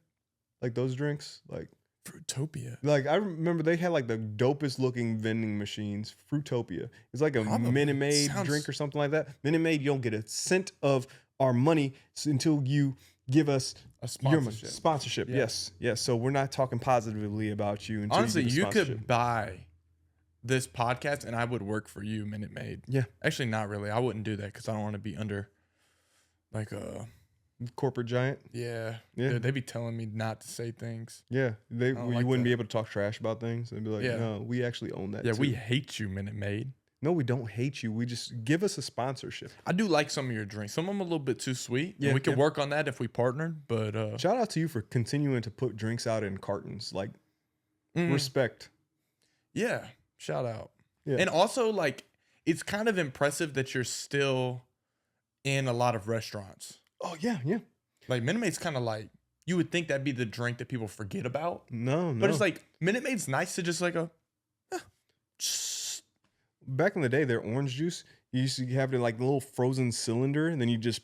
Like those drinks? Like Fruitopia. Like I remember they had like the dopest looking vending machines. Fruitopia. It's like a Minute Maid drink or something like that. Minute Maid, you don't get a cent of our money until you give us a sponsorship. Sponsorship. Yeah. Yes. So we're not talking positively about you. Until honestly, you could buy this podcast and I would work for you, Minute Maid. Yeah. Actually, not really. I wouldn't do that because I don't want to be under like corporate giant. Yeah. Yeah. They be telling me not to say things. Yeah, you like wouldn't that. be able to talk trash about things. They'd be like, Yeah. no, we actually own that Yeah, too. we hate you, Minute Maid. No, we don't hate you. We just give us a sponsorship. I do like some of your drinks. Some of them a little bit too sweet. Yeah, And we could yeah. work on that if we partnered. But Shout out to you for continuing to put drinks out in cartons. Like, respect. Yeah, shout out. Yeah. And also, like, it's kind of impressive that you're still in a lot of restaurants. Oh, yeah, yeah. Like, Minute Maid's kind of like, you would think that'd be the drink that people forget about. No, no. But it's like, Minute Maid's nice to just like go, back in the day, their orange juice, you used to have it in like a little frozen cylinder, and then you just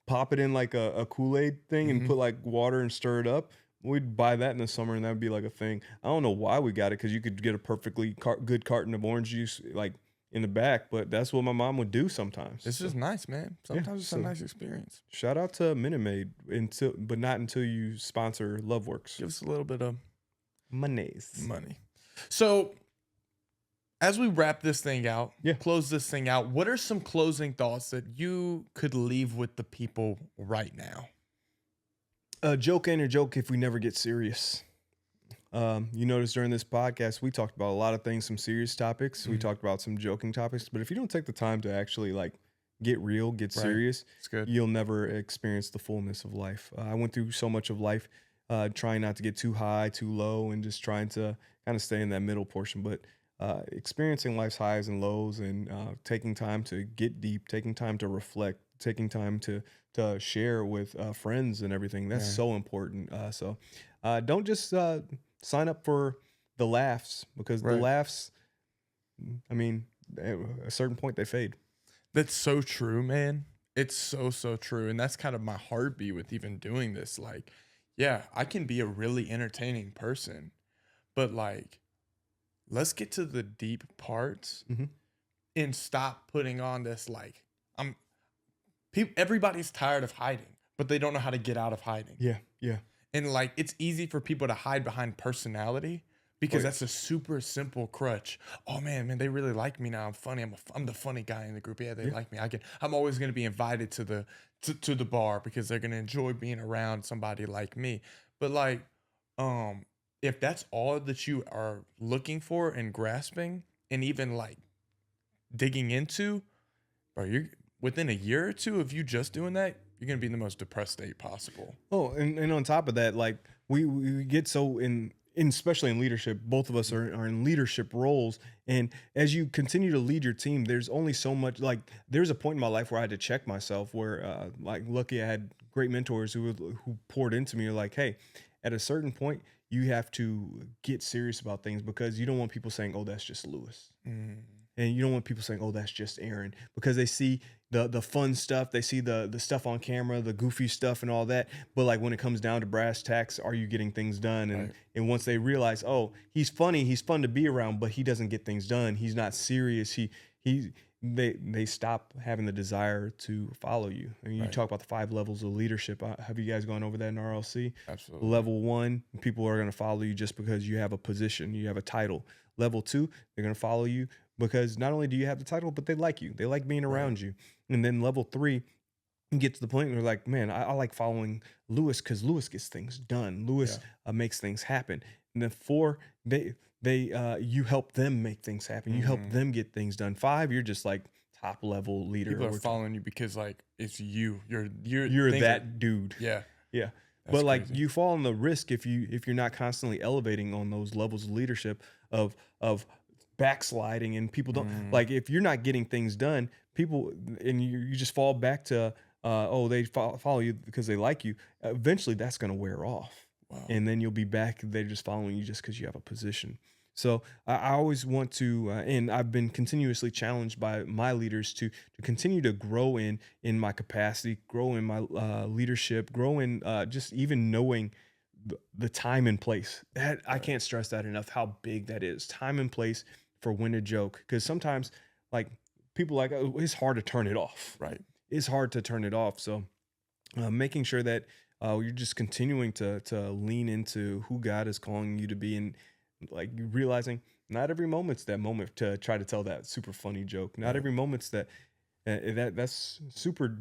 pop it in like a Kool-Aid thing and put like water and stir it up. We'd buy that in the summer, and that'd be like a thing. I don't know why we got it, because you could get a perfectly good carton of orange juice like in the back, but that's what my mom would do sometimes. it's just nice, man. Sometimes it's a so- nice experience. Shout out to Minute Maid, but not until you sponsor Loveworks. Give us a little bit of Monies. money. So, as we wrap this thing out, Yeah. close this thing out, what are some closing thoughts that you could leave with the people right now? A joke ain't a joke if we never get serious. You notice during this podcast, we talked about a lot of things, some serious topics. We talked about some joking topics, but if you don't take the time to actually like get real, get serious, It's good. you'll never experience the fullness of life. I went through so much of life, trying not to get too high, too low, and just trying to kind of stay in that middle portion. But experiencing life's highs and lows, and taking time to get deep, taking time to reflect, taking time to share with friends and everything. That's so important. So don't just sign up for the laughs, because the laughs, I mean, at a certain point they fade. That's so true, man. It's so true. And that's kind of my heartbeat with even doing this. Like, yeah, I can be a really entertaining person, but like, let's get to the deep parts and stop putting on this like everybody's tired of hiding, but they don't know how to get out of hiding. Yeah, yeah. And like, it's easy for people to hide behind personality because that's a super simple crutch. Oh man, they really like me now. I'm funny. I'm the funny guy in the group. Yeah, they like me. I'm always going to be invited to the bar because they're going to enjoy being around somebody like me. But like, if that's all that you are looking for and grasping and even like digging into, bro, you're within a year or two of you just doing that, you're going to be in the most depressed state possible. Oh, and on top of that, like we get so especially in leadership, both of us are in leadership roles. And as you continue to lead your team, there's only so much, like there's a point in my life where I had to check myself, where like lucky I had great mentors who poured into me, like, hey, at a certain point, you have to get serious about things, because you don't want people saying, oh, that's just Lewis. And you don't want people saying, oh, that's just Aaron, because they see the fun stuff. They see the stuff on camera, the goofy stuff and all that. But like when it comes down to brass tacks, are you getting things done? And once they realize, oh, he's funny, he's fun to be around, but he doesn't get things done, he's not serious, they stop having the desire to follow you. And you talk about the 5 levels of leadership. Have you guys gone over that in RLC? Absolutely. Level 1, people are going to follow you just because you have a position, you have a title. Level 2, they're going to follow you because not only do you have the title, but they like you. They like being around you. And then level 3, you get to the point where they're like, man, I like following Lewis because Lewis gets things done. Lewis makes things happen. And then 4, you help them make things happen. You help them get things done. 5, you're just like top level leader. People are following you because like it's you. You're that dude. Yeah. Yeah. That's but like crazy. you fall on the risk if you're not constantly elevating on those levels of leadership of backsliding, and people don't like, if you're not getting things done, people, and you just fall back to they follow you because they like you. Eventually that's going to wear off. Wow. And then you'll be back, they're just following you just because you have a position. So I always want to, and I've been continuously challenged by my leaders to continue to grow in my capacity, grow in my leadership, grow in just even knowing the time and place. That I can't stress that enough, how big that is. Time and place for when to joke. Because sometimes like people like, oh, it's hard to turn it off. Right. It's hard to turn it off. So making sure that you're just continuing to lean into who God is calling you to be, and like realizing not every moment's that moment to try to tell that super funny joke. Not every moment's that's super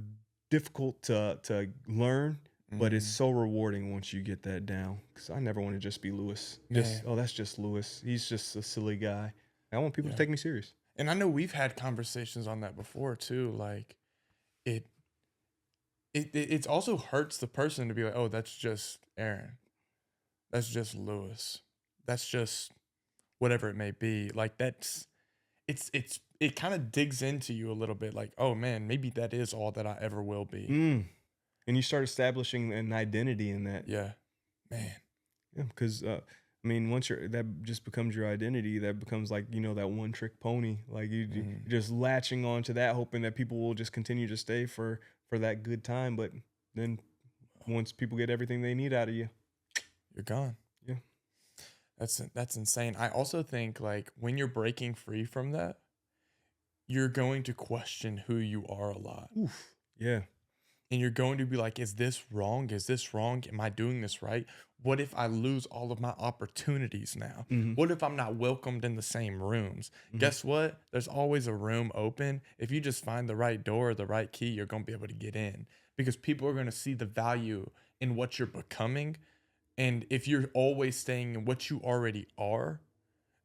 difficult to learn, but it's so rewarding once you get that down. Because I never want to just be Lewis. That's just Lewis. He's just a silly guy. I want people to take me serious. And I know we've had conversations on that before too. Like it also hurts the person to be like, oh, that's just Aaron. That's just Lewis. That's just whatever it may be. Like it kind of digs into you a little bit. Like, oh man, maybe that is all that I ever will be. And you start establishing an identity in that. Yeah, man. Yeah, because I mean, once that just becomes your identity, that becomes like, that one trick pony. Like you're just latching on to that, hoping that people will just continue to stay for that good time. But then once people get everything they need out of you, you're gone. Yeah. That's insane. I also think like when you're breaking free from that, you're going to question who you are a lot. Oof. Yeah. And you're going to be like, is this wrong? Is this wrong? Am I doing this right? What if I lose all of my opportunities now? What if I'm not welcomed in the same rooms? Guess what? There's always a room open. If you just find the right door, the right key, you're going to be able to get in because people are going to see the value in what you're becoming. And if you're always staying in what you already are,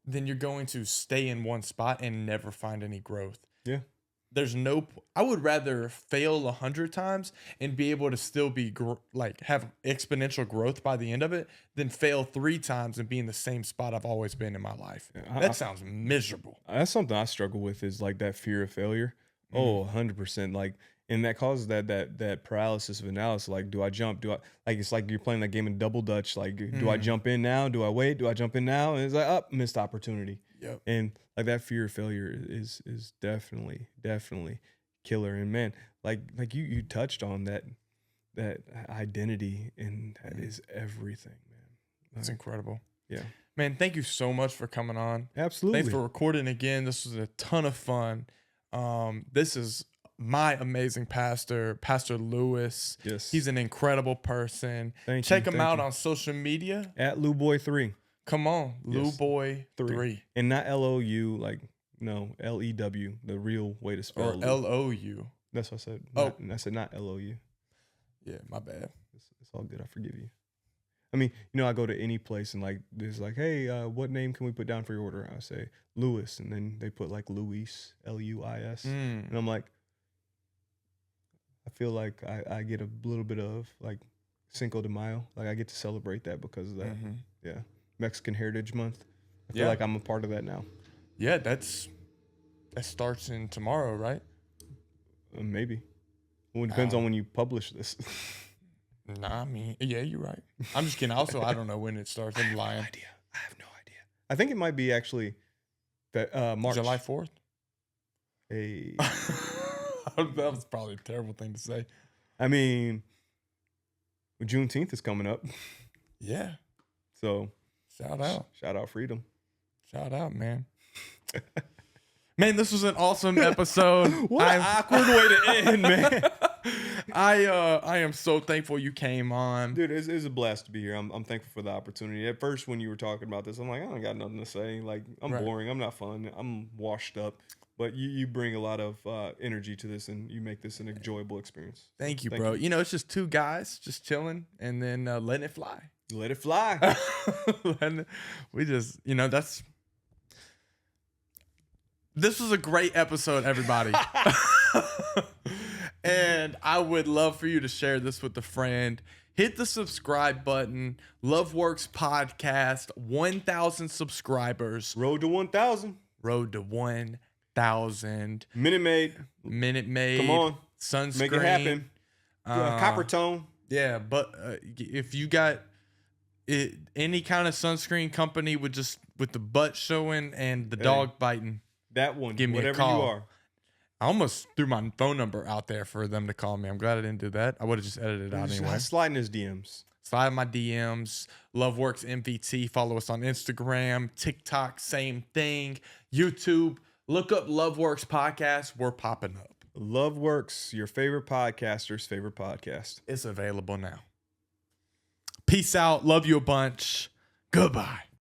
then you're going to stay in one spot and never find any growth. Yeah. I would rather fail 100 times and be able to still be have exponential growth by the end of it than fail 3 times and be in the same spot I've always been in my life. That sounds miserable. That's something I struggle with is like that fear of failure. 100%. Like, and that causes that paralysis of analysis. Like, do I jump? It's like you're playing that game in double dutch. Like, do I jump in now? Do I wait? Do I jump in now? And it's like, missed opportunity. Yep. And like that fear of failure is definitely killer. And man, like you touched on that identity, and that is everything, man. That's incredible. Yeah. Man, thank you so much for coming on. Absolutely. Thanks for recording again. This was a ton of fun. This is my amazing pastor, Pastor Lewis. Yes. He's an incredible person. Check him out on social media. At LouBoy3. Come on, yes. LouBoy3. And not LOU, like, no, LEW, the real way to spell it. Or LOU. That's what I said. I said not LOU. Yeah, my bad. It's all good. I forgive you. I mean, I go to any place and like, there's like, hey, what name can we put down for your order? I say Lewis, and then they put like Luis, LUIS. And I'm like, I feel like I get a little bit of like Cinco de Mayo. Like I get to celebrate that because of that. Yeah. Mexican Heritage Month. I feel like I'm a part of that now. Yeah, that starts in tomorrow, right? Maybe. Well, it depends on when you publish this. Nah, I mean, yeah, you're right. I'm just kidding. Also, I don't know when it starts. I'm lying. I have no idea. I think it might be actually March. July 4th? Hey. That was probably a terrible thing to say. I mean, Juneteenth is coming up. Yeah. So. Shout out. Shout out freedom. Shout out, man. Man, this was an awesome episode. What an awkward way to end, man. I am so thankful you came on. Dude, it's a blast to be here. I'm thankful for the opportunity. At first, when you were talking about this, I'm like, I don't got nothing to say. Like, I'm boring. I'm not fun. I'm washed up. But you bring a lot of energy to this, and you make this an enjoyable experience. Thank you, bro. You. It's just 2 guys just chilling and then letting it fly. Let it fly. We just, this was a great episode, everybody. And I would love for you to share this with a friend. Hit the subscribe button. LoveWorks Podcast, 1,000 subscribers. Road to 1,000. Road to 1,000. Minute Maid. Come on. Sunscreen. Make it happen. Copper tone. Yeah, but if you got any kind of sunscreen company with the butt showing and the dog biting, that one. Give me whatever a call. You are. I almost threw my phone number out there for them to call me. I'm glad I didn't do that. I would have just edited it out anyway. Slide in his DMs. Slide in my DMs. LoveWorks MVT. Follow us on Instagram, TikTok, same thing. YouTube. Look up LoveWorks Podcast. We're popping up. LoveWorks, your favorite podcaster's favorite podcast. It's available now. Peace out. Love you a bunch. Goodbye.